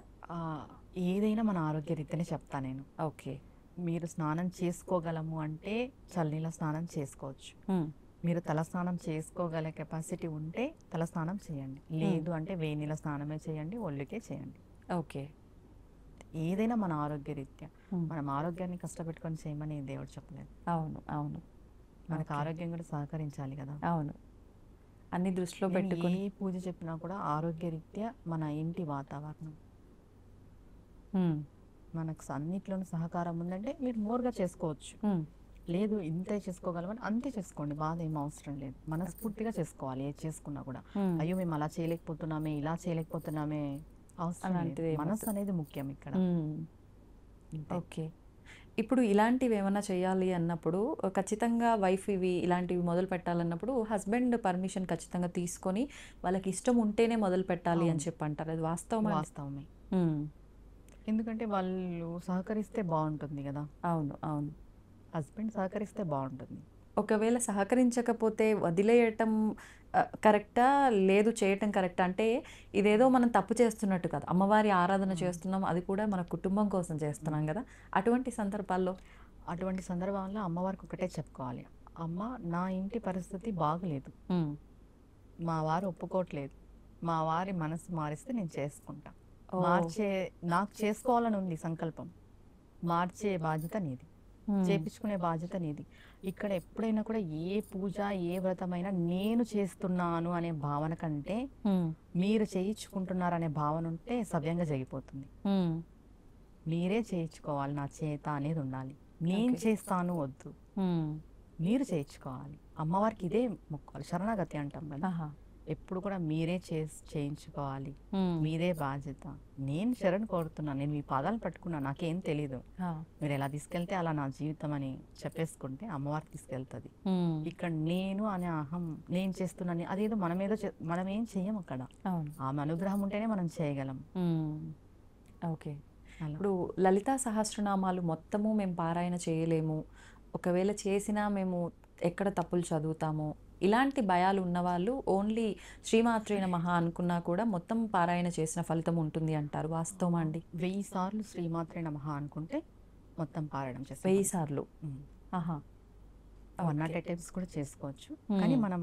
ఏదైనా మన ఆరోగ్య రీత్యానే చెప్తా నేను. ఓకే. మీరు స్నానం చేసుకోగలము అంటే చల్లనీళ్ళ స్నానం చేసుకోవచ్చు. మీరు తల స్నానం చేసుకోగల కెపాసిటీ ఉంటే తల స్నానం చేయండి, లేదు అంటే వేడి నీళ్ళ స్నానమే చేయండి, ఒళ్ళుకే చేయండి. ఓకే. ఏదైనా మన ఆరోగ్య రీత్యా. మనం ఆరోగ్యాన్ని కష్టపెట్టుకొని చేయమని దేవుడు చెప్పలేదు. అవును, అవును. మనకు ఆరోగ్యం కూడా సహకరించాలి కదా. అవును. అన్ని దృష్టిలో పెట్టుకుని ఏ పూజ చెప్పినా కూడా ఆరోగ్య రీత్యా మన ఇంటి వాతావరణం మనకు అన్నిట్లోనూ సహకారం ఉందంటే మీరు మోర్గా చేసుకోవచ్చు. లేదు ఇంతే చేసుకోగలమని అంతే చేసుకోండి, బాధ ఏం అవసరం లేదు. మనస్ఫూర్తిగా చేసుకోవాలి ఏది చేసుకున్నా కూడా. అయ్యో మేము అలా చేయలేకపోతున్నామే, ఇలా చేయలేకపోతున్నామే అవసరం లేదు. మనసు అనేది ముఖ్యం ఇక్కడ. ఓకే. ఇప్పుడు ఇలాంటివి ఏమైనా చేయాలి అన్నప్పుడు ఖచ్చితంగా వైఫ్ ఇలాంటివి మొదలు పెట్టాలన్నప్పుడు హస్బెండ్ పర్మిషన్ ఖచ్చితంగా తీసుకొని వాళ్ళకి ఇష్టం ఉంటేనే మొదలు పెట్టాలి అని చెప్పి అంటారు, అది వాస్తవమే? వాస్తవమే. ఎందుకంటే వాళ్ళు సహకరిస్తే బాగుంటుంది కదా. అవును, అవును. హస్బెండ్ సహకరిస్తే బాగుంటుంది. ఒకవేళ సహకరించకపోతే వదిలేయటం కరెక్టా, లేదు చేయటం కరెక్టా? అంటే ఇదేదో మనం తప్పు చేస్తున్నట్టు కదా, అమ్మవారి ఆరాధన చేస్తున్నాం, అది కూడా మన కుటుంబం కోసం చేస్తున్నాం కదా. అటువంటి సందర్భాల్లో అమ్మవారికి ఒకటే చెప్పుకోవాలి, అమ్మ నా ఇంటి పరిస్థితి బాగలేదు, మా వారు ఒప్పుకోవట్లేదు, మా వారి మనసు మారిస్తే నేను చేసుకుంటా. నాకు చేసుకోవాలని ఉంది సంకల్పం, మార్చే బాధ్యత నీది, చేపించుకునే బాధ్యత నీది. ఇక్కడ ఎప్పుడైనా కూడా ఏ పూజ ఏ వ్రతమైనా నేను చేస్తున్నాను అనే భావన కంటే మీరు చేయించుకుంటున్నారనే భావన ఉంటే సవ్యంగా జరిగిపోతుంది. మీరే చేయించుకోవాలి, నా చేత అనేది ఉండాలి. నేను చేస్తాను వద్దు, మీరు చేయించుకోవాలి. అమ్మవారికి ఇదే మొక్కాలి, శరణాగతి అంటాం కదా. ఎప్పుడు కూడా మీరే చేయించుకోవాలి, మీదే బాధ్యత. నేను శరణ్ కోరుతున్నాను, నేను మీ పాదాలు పట్టుకున్నా, నాకేం తెలీదు, మీరు ఎలా తీసుకెళ్తే అలా నా జీవితం అని చెప్పేసుకుంటే అమ్మవారు తీసుకెళ్తుంది. ఇక్కడ నేను అనే అహం, నేను చేస్తున్నాను అదేదో మనం ఏం చెయ్యం అక్కడ. ఆమె అనుగ్రహం ఉంటేనే మనం చేయగలం. ఓకే. ఇప్పుడు లలితా సహస్రనామాలు మొత్తము మేము పారాయణ చేయలేము, ఒకవేళ చేసినా మేము ఎక్కడ తప్పులు చదువుతాము, ఇలాంటి భయాలు ఉన్నవాళ్ళు ఓన్లీ శ్రీమాత్రే నమః అనుకున్నా కూడా మొత్తం పారాయణ చేసిన ఫలితం ఉంటుంది అంటారు, వాస్తవమా అండి? 1000 సార్లు శ్రీమాత్రే నమః అనుకుంటే మొత్తం పారాయణం చేస్తాం. 1000 సార్లు? 108 times కూడా చేసుకోవచ్చు. కానీ మనం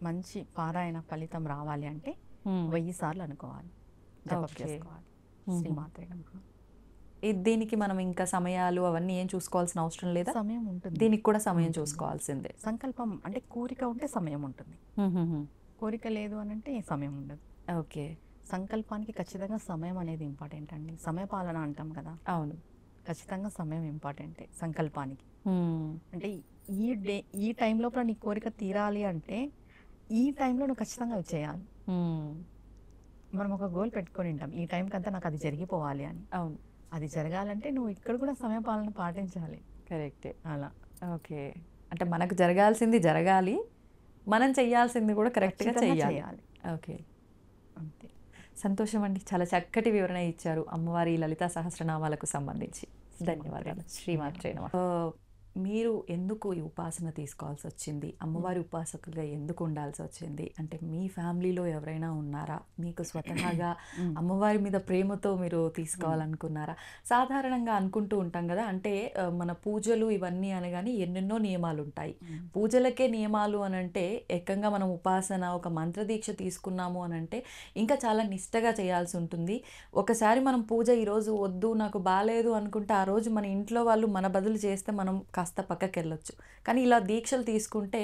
మంచి పారాయణ ఫలితం రావాలి అంటే 1000 సార్లు అనుకోవాలి, జపం చేసుకోవాలి శ్రీమాత్రే నమః. దీనికి మనం ఇంకా సమయాలు అవన్నీ ఏం చూసుకోవాల్సిన అవసరం లేదా? సమయం ఉంటుంది, దీనికి కూడా సమయం చూసుకోవాల్సిందే. సంకల్పం అంటే కోరిక ఉంటే సమయం ఉంటుంది, కోరిక లేదు అని అంటే సమయం ఉండదు. ఓకే. సంకల్పానికి ఖచ్చితంగా సమయం అనేది ఇంపార్టెంట్ అండి. సమయపాలన అంటాం కదా. అవును, ఖచ్చితంగా సమయం ఇంపార్టెంటే సంకల్పానికి. అంటే ఈ టైం లోపల నీ కోరిక తీరాలి అంటే ఈ టైంలో నువ్వు ఖచ్చితంగా అవి చేయాలి. మనం ఒక గోల్ పెట్టుకొని ఉంటాం, ఈ టైంకి అంతా నాకు అది జరిగిపోవాలి అని. అవును, అది జరగాలంటే నువ్వు ఇక్కడ కూడా సమయపాలన పాటించాలి. కరెక్టే. అలా. ఓకే. అంటే మనకు జరగాల్సింది జరగాలి, మనం చెయ్యాల్సింది కూడా కరెక్ట్గా చెయ్యాలి. ఓకే, అంతే. సంతోషం అండి, చాలా చక్కటి వివరణ ఇచ్చారు అమ్మవారి లలితా సహస్రనామాలకు సంబంధించి. ధన్యవాదాలు. శ్రీమాత్రే నమః. మీరు ఎందుకు ఈ ఉపాసన తీసుకోవాల్సి వచ్చింది? అమ్మవారి ఉపాసకులుగా ఎందుకు ఉండాల్సి వచ్చింది? అంటే మీ ఫ్యామిలీలో ఎవరైనా ఉన్నారా? మీకు స్వతహాగా అమ్మవారి మీద ప్రేమతో మీరు తీసుకోవాలనుకున్నారా? సాధారణంగా అనుకుంటూ ఉంటాం కదా, అంటే మన పూజలు ఇవన్నీ అనగానే ఎన్నెన్నో నియమాలు ఉంటాయి. పూజలకే నియమాలు అని అంటే ఏకంగా మనం ఉపాసన ఒక మంత్రదీక్ష తీసుకున్నాము అని అంటే ఇంకా చాలా నిష్టగా చేయాల్సి ఉంటుంది. ఒకసారి మనం పూజ ఈరోజు వద్దు నాకు బాలేదు అనుకుంటే ఆ రోజు మన ఇంట్లో వాళ్ళు మన బదులు చేస్తే మనం కాస్త పక్కకి వెళ్ళొచ్చు. కానీ ఇలా దీక్షలు తీసుకుంటే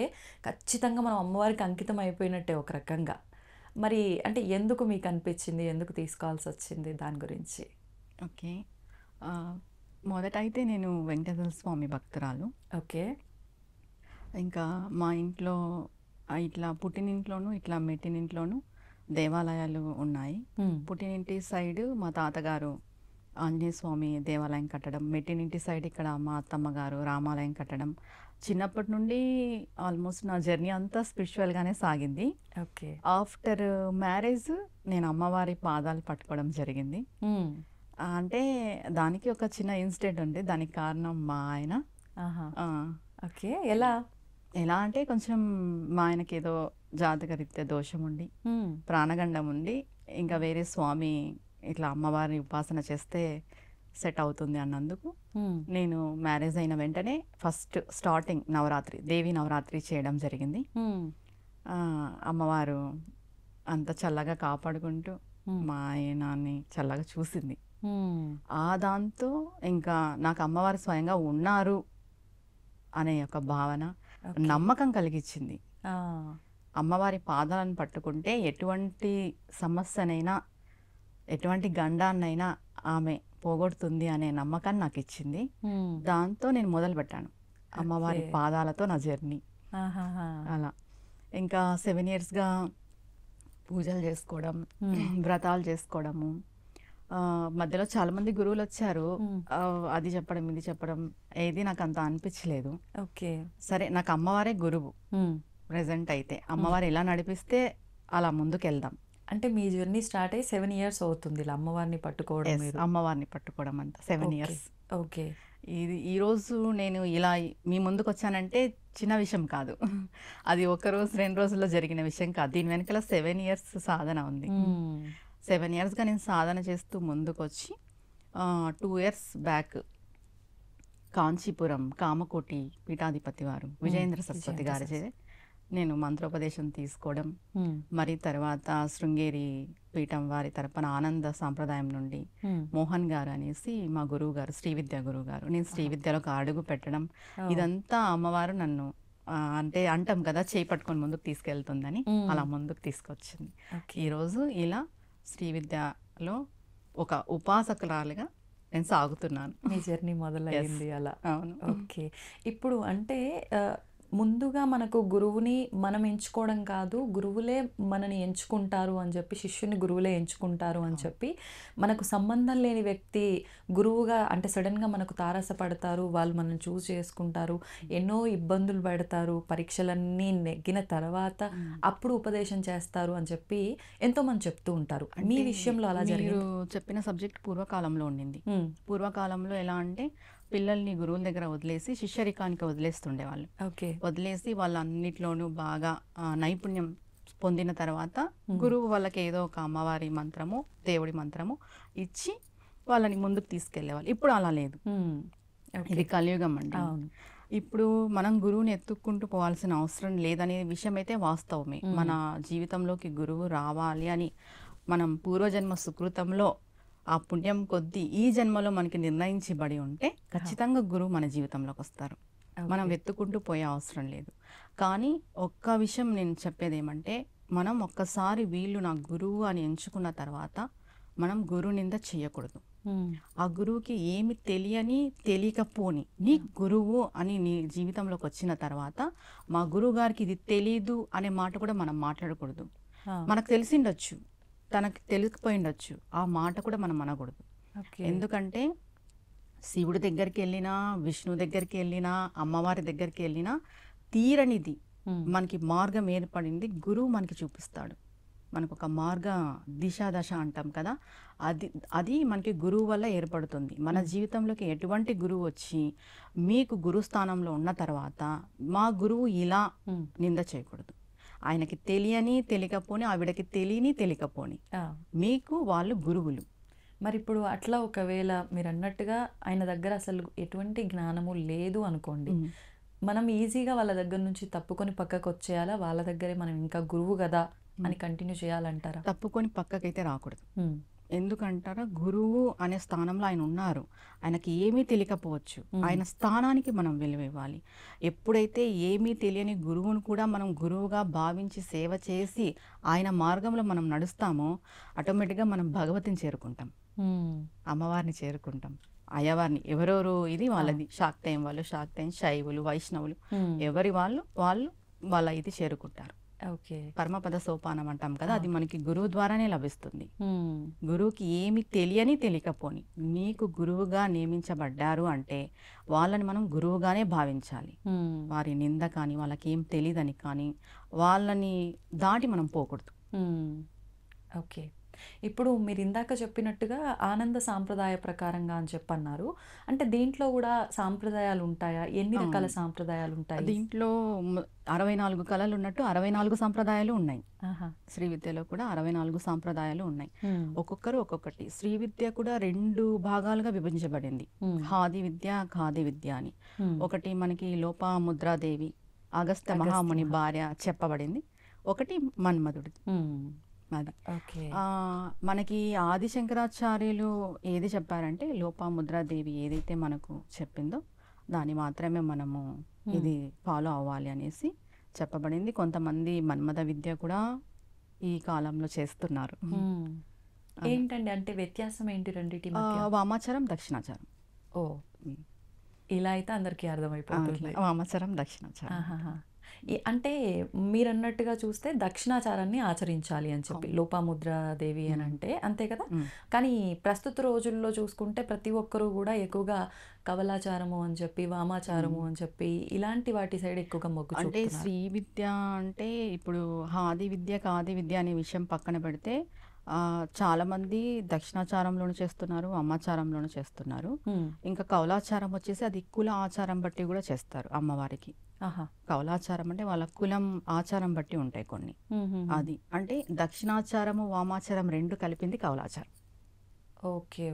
ఖచ్చితంగా మనం అమ్మవారికి అంకితం అయిపోయినట్టే ఒక రకంగా. మరి అంటే ఎందుకు మీకు అనిపించింది, ఎందుకు తీసుకోవాల్సి వచ్చింది దాని గురించి? ఓకే. మొదట అయితే నేను వెంకటేశ్వర స్వామి భక్తురాలు. ఓకే. ఇంకా మా ఇంట్లో ఇట్లా పుట్టినింట్లోనూ ఇట్లా మెట్టినింట్లోనూ దేవాలయాలు ఉన్నాయి. పుట్టినింటి సైడ్ మా తాతగారు ఆంజనేయ స్వామి దేవాలయం కట్టడం, మెట్టినింటి సైడ్ ఇక్కడ మా అత్తమ్మ గారు రామాలయం కట్టడం. చిన్నప్పటి నుండి ఆల్మోస్ట్ నా జర్నీ అంతా స్పిరిచువల్గానే సాగింది. ఓకే. ఆఫ్టర్ మ్యారేజ్ నేను అమ్మవారి పాదాలు పట్టుకోవడం జరిగింది. అంటే దానికి ఒక చిన్న ఇన్సిడెంట్ ఉంది. దానికి కారణం మా ఆయన. ఓకే. ఎలా అంటే కొంచెం మా ఆయనకి ఏదో జాతకరీత్యా దోషం ఉండి ప్రాణగండం ఉండి ఇంకా వేరే స్వామి ఇట్లా అమ్మవారిని ఉపాసన చేస్తే సెట్ అవుతుంది అన్నందుకు నేను మ్యారేజ్ అయిన వెంటనే ఫస్ట్ స్టార్టింగ్ నవరాత్రి దేవి నవరాత్రి చేయడం జరిగింది. అమ్మవారు అంత చల్లగా కాపాడుకుంటూ మా ఆయనని చల్లగా చూసింది. దాంతో ఇంకా నాకు అమ్మవారు స్వయంగా ఉన్నారు అనే ఒక భావన, నమ్మకం కలిగించింది. అమ్మవారి పాదాలను పట్టుకుంటే ఎటువంటి సమస్యనైనా ఎటువంటి గండాన్నైనా ఆమె పోగొడుతుంది అనే నమ్మకాన్ని నాకు ఇచ్చింది. దాంతో నేను మొదలు పెట్టాను అమ్మవారి పాదాలతో నా జర్నీ. అలా ఇంకా 7 yearsగా పూజలు చేసుకోవడం, వ్రతాలు చేసుకోవడము. మధ్యలో చాలా మంది గురువులు వచ్చారు. అది చెప్పడం ఇది చెప్పడం ఏది నాకు అంత అనిపించలేదు. ఓకే. సరే నాకు అమ్మవారే గురువు ప్రెసెంట్. అయితే అమ్మవారు ఎలా నడిపిస్తే అలా ముందుకు వెళ్దాం. అంటే మీ జర్నీ స్టార్ట్ అయ్యి 7 years అవుతుంది ఇలా అమ్మవారిని పట్టుకోవడం? అమ్మవారిని పట్టుకోవడం అంతా 7 years. ఓకే. ఈరోజు నేను ఇలా మీ ముందుకు వచ్చానంటే చిన్న విషయం కాదు. అది ఒక రోజు 2 రోజుల్లో జరిగిన విషయం కాదు. దీని వెనకాల 7 years సాధన ఉంది. 7 yearsగా నేను సాధన చేస్తూ ముందుకు వచ్చి 2 years బ్యాక్ కాంచీపురం కామకోటి పీఠాధిపతి వారు విజయేంద్ర సరస్వతి గారి నేను మంత్రోపదేశం తీసుకోవడం, మరి తర్వాత శృంగేరి పీఠం వారి తరపున ఆనంద సాంప్రదాయం నుండి మోహన్ గారు అనేసి మా గురువు గారు, శ్రీవిద్య గురువు గారు, నేను శ్రీవిద్యలో ఒక అడుగు పెట్టడం, ఇదంతా అమ్మవారు నన్ను అంటే అంటాం కదా చేయి పట్టుకొని ముందుకు తీసుకెళ్తుందని, అలా ముందుకు తీసుకొచ్చింది. ఈరోజు ఇలా శ్రీవిద్యలో ఒక ఉపాసకురాలుగా నేను సాగుతున్నాను. మీ జర్నీ మొదలైంది అలా. అవును. ఓకే. ఇప్పుడు అంటే ముందుగా మనకు గురువుని మనం ఎంచుకోవడం కాదు, గురువులే మనని ఎంచుకుంటారు అని చెప్పి, శిష్యుని గురువులే ఎంచుకుంటారు అని చెప్పి, మనకు సంబంధం లేని వ్యక్తి గురువుగా అంటే సడన్గా మనకు తారసపడతారు, వాళ్ళు మనం చూస్ చేసుకుంటారు, ఎన్నో ఇబ్బందులు పడతారు, పరీక్షలన్నీ నెగ్గిన తర్వాత అప్పుడు ఉపదేశం చేస్తారు అని చెప్పి ఎంతోమంది చెప్తూ ఉంటారు. మీ విషయంలో అలా జరిగింది? చెప్పిన సబ్జెక్ట్ పూర్వకాలంలో ఉండింది. పూర్వకాలంలో ఎలా అంటే పిల్లల్ని గురువుల దగ్గర వదిలేసి శిష్యరికానికి వదిలేస్తుండేవాళ్ళు. వదిలేసి వాళ్ళన్నిట్లోనూ బాగా నైపుణ్యం పొందిన తర్వాత గురువు వాళ్ళకి ఏదో ఒక అమ్మవారి మంత్రము, దేవుడి మంత్రము ఇచ్చి వాళ్ళని ముందుకు తీసుకెళ్లేవాళ్ళు. ఇప్పుడు అలా లేదు. ఇది కలియుగం అండి. ఇప్పుడు మనం గురువుని ఎత్తుక్కుంటూ పోవాల్సిన అవసరం లేదనే విషయం అయితే వాస్తవమే. మన జీవితంలోకి గురువు రావాలి అని మనం పూర్వజన్మ సుకృతంలో ఆ పుణ్యం కొద్దీ ఈ జన్మలో మనకి నిర్ణయించబడి ఉంటే ఖచ్చితంగా గురువు మన జీవితంలోకి వస్తారు. మనం వెతుక్కుంటూ పోయే అవసరం లేదు. కానీ ఒక్క విషయం నేను చెప్పేది ఏమంటే, మనం ఒక్కసారి వీళ్ళు నా గురువు అని ఎంచుకున్న తర్వాత మనం గురువు నింద చేయకూడదు. ఆ గురువుకి ఏమి తెలియకపోని నీ గురువు అని నీ జీవితంలోకి వచ్చిన తర్వాత మా గురువు గారికి ఇది తెలీదు అనే మాట కూడా మనం మాట్లాడకూడదు. మనకు తెలిసిండొచ్చు, తనకు తెలియకపోయిండొచ్చు, ఆ మాట కూడా మనం అనకూడదు. ఎందుకంటే శివుడి దగ్గరికి వెళ్ళినా, విష్ణు దగ్గరికి వెళ్ళినా, అమ్మవారి దగ్గరికి వెళ్ళినా తీరనిది మనకి మార్గం ఏర్పడింది గురువు మనకి చూపిస్తాడు. మనకు ఒక మార్గ దశ అంటాం కదా, అది అది మనకి గురువు వల్ల ఏర్పడుతుంది. మన జీవితంలోకి ఎటువంటి గురువు వచ్చి మీకు గురు స్థానంలో ఉన్న తర్వాత మా గురువు ఇలా నింద చేయకూడదు. ఆయనకి తెలియకపోని, ఆవిడకి తెలియకపోని మీకు వాళ్ళు గురువులు. మరి ఇప్పుడు అట్లా ఒకవేళ మీరు అన్నట్టుగా ఆయన దగ్గర అసలు ఎటువంటి జ్ఞానము లేదు అనుకోండి, మనం ఈజీగా వాళ్ళ దగ్గర నుంచి తప్పుకొని పక్కకు వచ్చేయాలా? వాళ్ళ దగ్గరే మనం ఇంకా గురువు కదా అని కంటిన్యూ చేయాలంటారా? తప్పుకొని పక్కకైతే రాకూడదు. ఎందుకంటారా, గురువు అనే స్థానంలో ఆయన ఉన్నారు, ఆయనకి ఏమీ తెలియకపోవచ్చు, ఆయన స్థానానికి మనం విలువ ఇవ్వాలి. ఎప్పుడైతే ఏమీ తెలియని గురువును కూడా మనం గురువుగా భావించి సేవ చేసి ఆయన మార్గంలో మనం నడుస్తామో ఆటోమేటిక్గా మనం భగవతిని చేరుకుంటాం, అమ్మవారిని చేరుకుంటాం, అయ్యవారిని. ఎవరెవరు ఇది వాళ్ళది, శాక్తేయం వాళ్ళు శాక్తేయం, శైవులు, వైష్ణవులు, ఎవరి వాళ్ళ ఇది చేరుకుంటారు. ఓకే, పరమపద సోపానం అంటాం కదా, అది మనకి గురువు ద్వారానే లభిస్తుంది. గురువుకి ఏమి తెలియకపోని మీకు గురువుగా నియమించబడ్డారు అంటే వాళ్ళని మనం గురువుగానే భావించాలి. వారి నింద కానీ, వాళ్ళకి ఏం తెలియదని కానీ వాళ్ళని దాటి మనం పోకూడదు. ఓకే, ఇప్పుడు మీరు ఇందాక చెప్పినట్టుగా ఆనంద సాంప్రదాయ ప్రకారంగా అని చెప్పన్నారు. అంటే దీంట్లో కూడా సాంప్రదాయాలు ఉంటాయా? ఎన్ని రకాల సాంప్రదాయాలు ఉంటాయి? దీంట్లో 64 కళలు ఉన్నట్టు 64 సాంప్రదాయాలు ఉన్నాయి. శ్రీ విద్యలో కూడా 64 సాంప్రదాయాలు ఉన్నాయి. ఒక్కొక్కరు ఒక్కొక్కటి. శ్రీ విద్య కూడా 2 భాగాలుగా విభజించబడింది, హాది విద్య, ఖాది విద్య అని. ఒకటి మనకి లోపాముద్రాదేవి, అగస్త్య మహాముని భార్య చెప్పబడింది. ఒకటి మన్మధుడి. అది మనకి ఆది శంకరాచార్యులు ఏది చెప్పారంటే, లోపాముద్రాదేవి ఏదైతే మనకు చెప్పిందో దాన్ని మాత్రమే మనము ఇది ఫాలో అవ్వాలి అనేసి చెప్పబడింది. కొంతమంది మన్మథ విద్య కూడా ఈ కాలంలో చేస్తున్నారు. ఏంటండి అంటే వ్యత్యాసం ఏంటి రెండిటి మధ్య? వామాచారం, దక్షిణాచారం. ఓ, ఇలా అయితే అందరికీ అర్థమైపోతుంది. వామాచారం, దక్షిణాచారం. అంటే మీరు అన్నట్టుగా చూస్తే దక్షిణాచారాన్ని ఆచరించాలి అని చెప్పి లోపాముద్రాదేవి అని అంటే, అంతే కదా. కానీ ప్రస్తుత రోజుల్లో చూసుకుంటే ప్రతి ఒక్కరూ కూడా ఎక్కువగా కవలాచారము అని చెప్పి, వామాచారము అని చెప్పి ఇలాంటి వాటి సైడ్ ఎక్కువగా మొగ్గు అంటే శ్రీ విద్య అంటే ఇప్పుడు హాది విద్య, ఖాది విద్య అనే విషయం పక్కన పెడితే చాలామంది దక్షిణాచారంలోనూ చేస్తున్నారు, అమ్మాచారంలోనూ చేస్తున్నారు. ఇంకా కౌలాచారం వచ్చేసి అది కుల ఆచారం బట్టి కూడా చేస్తారు అమ్మవారికి. కౌలాచారం అంటే వాళ్ళ కులం ఆచారం బట్టి ఉంటాయి కొన్ని. అది అంటే దక్షిణాచారము, వామాచారం 2 కలిపింది కౌలాచారం. ఓకే,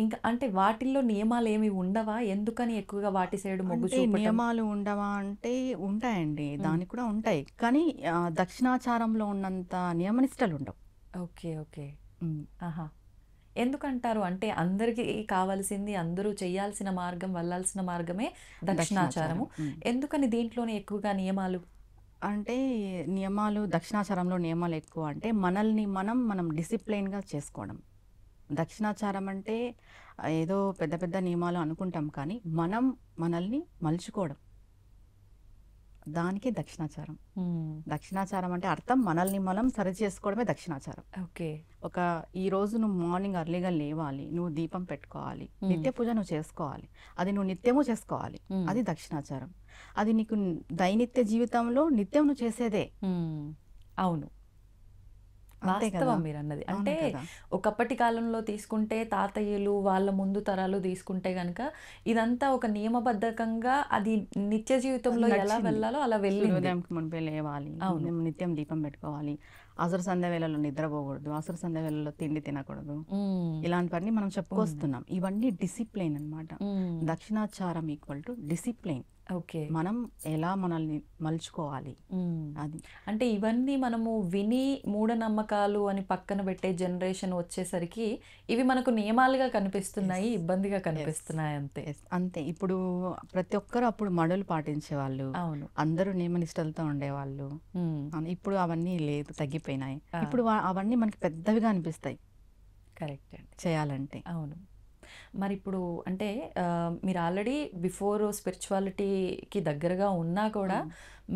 ఇంకా అంటే వాటిల్లో నియమాలు ఏమి ఉండవా? ఎందుకని ఎక్కువగా వాటి సైడ్ మొగ్గు చూపడం? నియమాలు ఉండవా అంటే ఉంటాయండి, దానికి కూడా ఉంటాయి. కానీ దక్షిణాచారంలో ఉన్నంత నియమనిష్టలు ఉండవు. ఓకే, ఎందుకంటారు? అంటే అందరికీ కావాల్సింది, అందరూ చేయాల్సిన మార్గం, వెళ్ళాల్సిన మార్గమే దక్షిణాచారము. ఎందుకని దీంట్లోనే ఎక్కువగా నియమాలు? అంటే నియమాలు దక్షిణాచారంలో నియమాలు ఎక్కువ అంటే మనల్ని మనం డిసిప్లైన్గా చేసుకోవడం. దక్షిణాచారం అంటే ఏదో పెద్ద పెద్ద నియమాలు అనుకుంటాం, కానీ మనం మనల్ని మలుచుకోవడం, దానికి దక్షిణాచారం. దక్షిణాచారం అంటే అర్థం మనల్ని మనం సరి చేసుకోవడమే దక్షిణాచారం. ఓకే, ఈ రోజు నువ్వు మార్నింగ్ అర్లీగా లేవాలి, నువ్వు దీపం పెట్టుకోవాలి, నిత్య పూజ నువ్వు చేసుకోవాలి, అది నువ్వు నిత్యము చేసుకోవాలి, అది దక్షిణాచారం. అది నీకు దైనిత్య జీవితంలో నిత్యం నువ్వు చేసేదే. అవును, వాస్తవం మీరు అన్నది. అంటే ఒకప్పటి కాలంలో తీసుకుంటే తాతయ్యలు, వాళ్ళ ముందు తరాలు తీసుకుంటే గనక ఇదంతా ఒక నియమబద్ధకంగా అది నిత్య జీవితంలో ఎలా వెళ్ళాలో అలా వెళ్ళి మునిపే లేవాలి, నిత్యం దీపం పెట్టుకోవాలి, అసలు సంధ్య వేళలో నిద్రపోకూడదు, అసలు సంధ్య వేళలో తిండి తినకూడదు, ఇలాంటివన్నీ మనం చెప్పుకొస్తున్నాం. ఇవన్నీ డిసిప్లైన్ అన్నమాట. దక్షిణాచారం ఈక్వల్ టు డిసిప్లైన్. ఓకే, మనం ఎలా మనల్ని మలుచుకోవాలి అది. అంటే ఇవన్నీ మనము విని మూఢనమ్మకాలు అని పక్కన పెట్టే జనరేషన్ వచ్చేసరికి ఇవి మనకు నియమాలుగా కనిపిస్తున్నాయి, ఇబ్బందిగా కనిపిస్తున్నాయి. అంతే. ఇప్పుడు ప్రతి ఒక్కరు అప్పుడు మడులు పాటించేవాళ్ళు, అవును, అందరూ నియమనిష్టలతో ఉండేవాళ్ళు. ఇప్పుడు అవన్నీ లేదు, తగ్గిపోయినాయి. ఇప్పుడు అవన్నీ మనకి పెద్దవిగా అనిపిస్తాయి. కరెక్ట్ అండి, చేయాలంటే. అవును. మరి ఇప్పుడు అంటే మీరు ఆల్రెడీ బిఫోర్ స్పిరిచువాలిటీకి దగ్గరగా ఉన్నా కూడా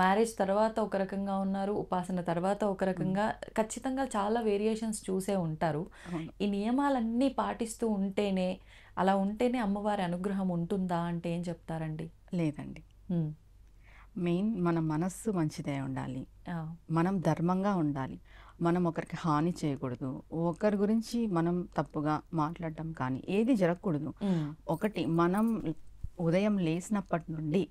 మ్యారేజ్ తర్వాత ఒక రకంగా ఉన్నారు, ఉపాసన తర్వాత ఒక రకంగా, ఖచ్చితంగా చాలా వేరియేషన్స్ చూసే ఉంటారు. ఈ నియమాలన్నీ పాటిస్తూ ఉంటేనే, అలా ఉంటేనే అమ్మవారి అనుగ్రహం ఉంటుందా అంటే ఏం చెప్తారండి? లేదండి, మెయిన్ మన మనస్సు మంచిదే ఉండాలి, ఆ, మనం ధర్మంగా ఉండాలి, మనం ఒకరికి హాని చేయకూడదు, ఒకరి గురించి మనం తప్పుగా మాట్లాడటం కానీ ఏది జరగకూడదు. ఉమ్, ఒకటి, మనం ఉదయం లేచినప్పటి నుండి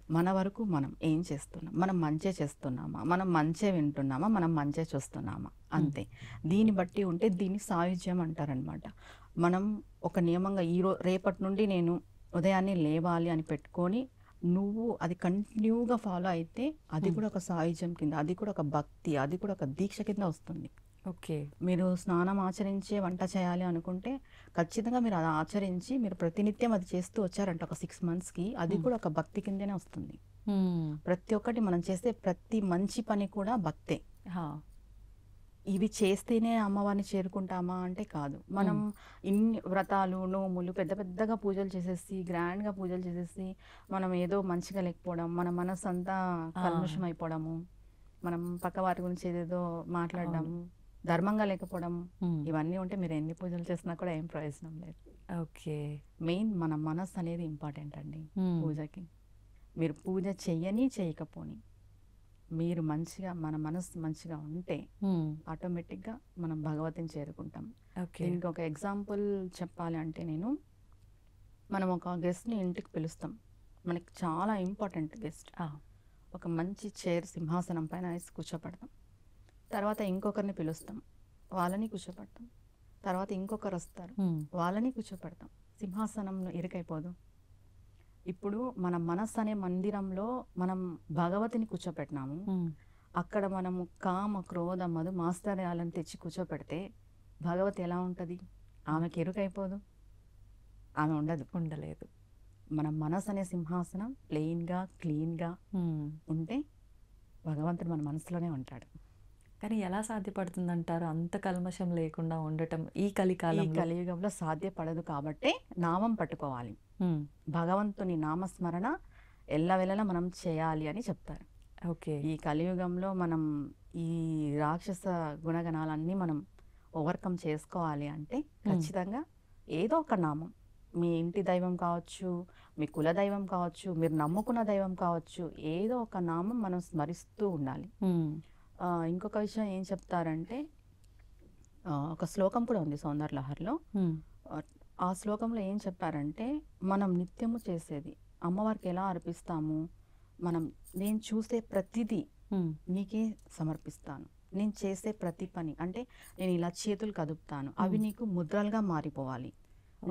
మన వరకు మనం ఏం చేస్తున్నాం, మనం మంచే చేస్తున్నామా, మనం మంచే వింటున్నామా, మనం మంచే చూస్తున్నామా, అంతే. దీన్ని బట్టి ఉంటే దీన్ని సాయుధ్యం అంటారనమాట. మనం ఒక నియమంగా రేపటి నుండి నేను ఉదయాన్నే లేవాలి అని పెట్టుకొని నువ్వు అది కంటిన్యూగా ఫాలో అయితే అది కూడా ఒక సాయుధ్యం కింద, అది కూడా ఒక భక్తి, అది కూడా ఒక దీక్ష కింద వస్తుంది. ఓకే. మీరు స్నానం ఆచరించే వంట చేయాలి అనుకుంటే ఖచ్చితంగా మీరు అది ఆచరించి మీరు ప్రతినిత్యం అది చేస్తూ వచ్చారంటే ఒక 6 monthsకి అది కూడా ఒక భక్తి కిందనే వస్తుంది. ఉమ్, ప్రతి ఒక్కటి మనం చేసే ప్రతి మంచి పని కూడా భక్తే. హా, ఇవి చేస్తేనే అమ్మవారిని చేరుకుంటామా అంటే కాదు. మనం ఇన్ని వ్రతాలు నోములు పెద్ద పెద్దగా పూజలు చేసేసి గ్రాండ్గా పూజలు చేసేసి మనం ఏదో మంచిగా లేకపోవడం, మన మనసు అంతా కల్మషం అయిపోవడము, మనం పక్క వారి గురించి ఏదేదో మాట్లాడడం, ధర్మంగా లేకపోవడం, ఉమ్, ఇవన్నీ ఉంటే మీరు ఎన్ని పూజలు చేసినా కూడా ఏం ప్రయోజనం లేదు. ఓకే. మెయిన్ మన మనసు అనేది ఇంపార్టెంట్ అండి ఉమ్, పూజకి. మీరు పూజ చెయ్యని చేయకపోని మీరు మంచిగా, మన మనసు మంచిగా ఉంటే ఉమ్, ఆటోమేటిక్గా మనం భగవతిని చేరుకుంటాం. ఓకే. దీనికి ఒక ఎగ్జాంపుల్ చెప్పాలి అంటే మనం ఒక గెస్ట్ని ఇంటికి పిలుస్తాం, మనకి చాలా ఇంపార్టెంట్ గెస్ట్. ఆ, ఒక మంచి చైర్ సింహాసనం పైన వేసి కూర్చోపెడతాం. తర్వాత ఇంకొకరిని పిలుస్తాం, వాళ్ళని కూర్చోపెడతాం. తర్వాత ఇంకొకరు వస్తారు, ఉమ్, వాళ్ళని కూర్చోపెడతాం. సింహాసనంలో ఇరుకైపోదు. ఇప్పుడు మన మనస్సు అనే మందిరంలో మనం భగవతిని కూర్చోపెట్టినాము. ఉమ్, అక్కడ మనము కామ క్రోధ మధు మాస్తర్యాలను తెచ్చి కూర్చోపెడితే భగవతి ఎలా ఉంటుంది? ఆమెకి ఎరుకైపోదు, ఆమె ఉండదు. ఉండలేదు. మన మనసు అనే సింహాసనం ప్లెయిన్గా క్లీన్గా ఉమ్, ఉంటే భగవంతుడు మన మనసులోనే ఉంటాడు. కానీ ఎలా సాధ్యపడుతుందంటారు అంత కల్మషం లేకుండా ఉండటం ఈ ఈ కలికాలంలో? కలియుగంలో సాధ్యపడదు కాబట్టే నామం పట్టుకోవాలి. ఉమ్, భగవంతుని నామస్మరణ ఎల్లవెల్లలా మనం చేయాలి అని చెప్తారు. ఓకే. ఈ కలియుగంలో మనం ఈ రాక్షస గుణగణాలన్నీ మనం ఓవర్కమ్ చేసుకోవాలి అంటే ఖచ్చితంగా ఏదో ఒక నామం, మీ ఇంటి దైవం కావచ్చు, మీ కుల దైవం కావచ్చు, మీరు నమ్ముకున్న దైవం కావచ్చు, ఏదో ఒక నామం మనం స్మరిస్తూ ఉండాలి. ఉమ్, ఇంకొక విషయం ఏం చెప్తారంటే ఒక శ్లోకం కూడా ఉంది సౌందర్యలహరిలో. ఉమ్, ఆ శ్లోకంలో ఏం చెప్పారంటే మనం నిత్యము చేసేది అమ్మవారికి ఎలా అర్పిస్తాము, నేను చూసే ప్రతిదీ ఉమ్, నీకే సమర్పిస్తాను, నేను చేసే ప్రతి పని అంటే నేను ఇలా చేతులు కదుపుతాను, అవి నీకు ముద్రలుగా మారిపోవాలి.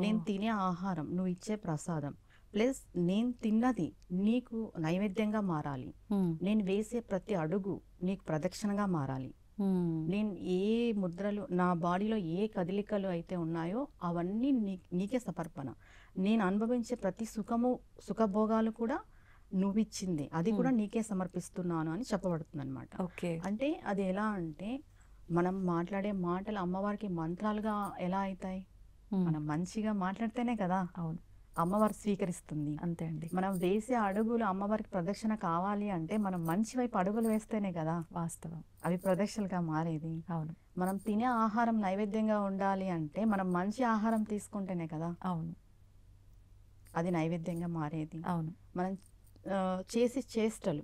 నేను తినే ఆహారం, నువ్వు ఇచ్చే ప్రసాదం, ప్లస్ నేను తిన్నది నీకు నైవేద్యంగా మారాలి. ఉమ్, నేను వేసే ప్రతి అడుగు నీకు ప్రదక్షిణగా మారాలి. ఉమ్, నేను ఏ ముద్రలు, నా బాడీలో ఏ కదలికలు అయితే ఉన్నాయో అవన్నీ నీకే సమర్పణ. నేను అనుభవించే ప్రతి సుఖభోగాలు కూడా నువ్విచ్చింది, అది కూడా నీకే సమర్పిస్తున్నాను అని చెప్పబడుతుంది అనమాట. ఓకే. అంటే అది ఎలా అంటే మనం మాట్లాడే మాటలు అమ్మవారికి మంత్రాలుగా ఎలా అవుతాయి? ఉమ్, మనం మంచిగా మాట్లాడితేనే కదా అవును, అమ్మవారు స్వీకరిస్తుంది. అంతే అండి. మనం వేసే అడుగులు అమ్మవారికి ప్రదక్షిణ కావాలి అంటే మనం మంచి వైపు అడుగులు వేస్తేనే కదా వాస్తవం. అవి ప్రదక్షిణలుగా మారేది. అవును, మనం తినే ఆహారం నైవేద్యంగా ఉండాలి అంటే మనం మంచి ఆహారం తీసుకుంటేనే కదా అవును, అది నైవేద్యంగా మారేది. అవును. మనం చేసే చేష్టలు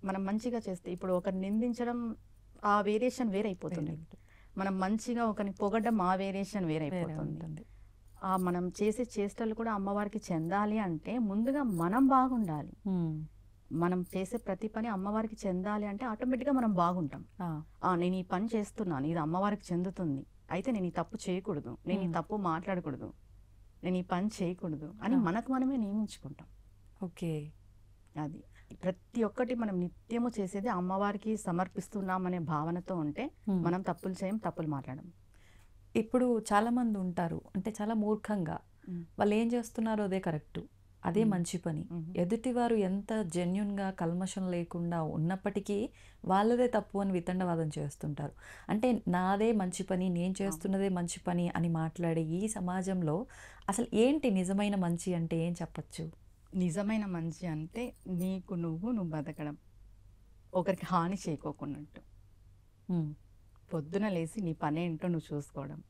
మనం మంచిగా చేస్తే, ఇప్పుడు ఒకరిని నిందించడం ఆ వేరియేషన్ వేరైపోతుంది. మనం మంచిగా ఒకరిని పొగడ్డం ఆ వేరియేషన్ వేరైపోతుంది. ఉంటుంది. మనం చేసే చేష్టలు కూడా అమ్మవారికి చెందాలి అంటే ముందుగా మనం బాగుండాలి. ఉమ్, మనం చేసే ప్రతి పని అమ్మవారికి చెందాలి అంటే ఆటోమేటిక్గా మనం బాగుంటాం. ఆ, నేను ఈ పని చేస్తున్నాను, ఇది అమ్మవారికి చెందుతుంది, అయితే నేను ఈ తప్పు చేయకూడదు, నేను ఈ తప్పు మాట్లాడకూడదు, నేను ఈ పని చేయకూడదు అని మనకు మనమే నియమించుకుంటాం. ఓకే. అది ప్రతి ఒక్కటి మనం నిత్యము చేసేది అమ్మవారికి సమర్పిస్తున్నామనే భావనతో ఉంటే ఉమ్. మనం తప్పులు చేయం, తప్పులు మాట్లాడడం. ఇప్పుడు చాలా మంది ఉంటారు, అంటే చాలా మూర్ఖంగా వాళ్ళు ఏం చేస్తున్నారో అదే కరెక్ట్, అదే మంచి పని. ఎదుటివారు ఎంత జెన్యున్గా కల్మషం లేకుండా ఉన్నప్పటికీ వాళ్ళదే తప్పు అని వితండవాదం చేస్తుంటారు. అంటే నాదే మంచి పని, నేను చేస్తున్నదే మంచి పని అని మాట్లాడే ఈ సమాజంలో అసలు ఏంటి నిజమైన మంచి అంటే ఏం చెప్పచ్చు? నిజమైన మంచి అంటే నువ్వు బతకడం, ఒకరికి హాని చేయకోకున్నట్టు, ఉమ్, పొద్దున లేచి నీ పని ఏంటో నువ్వు చూసుకోవడం,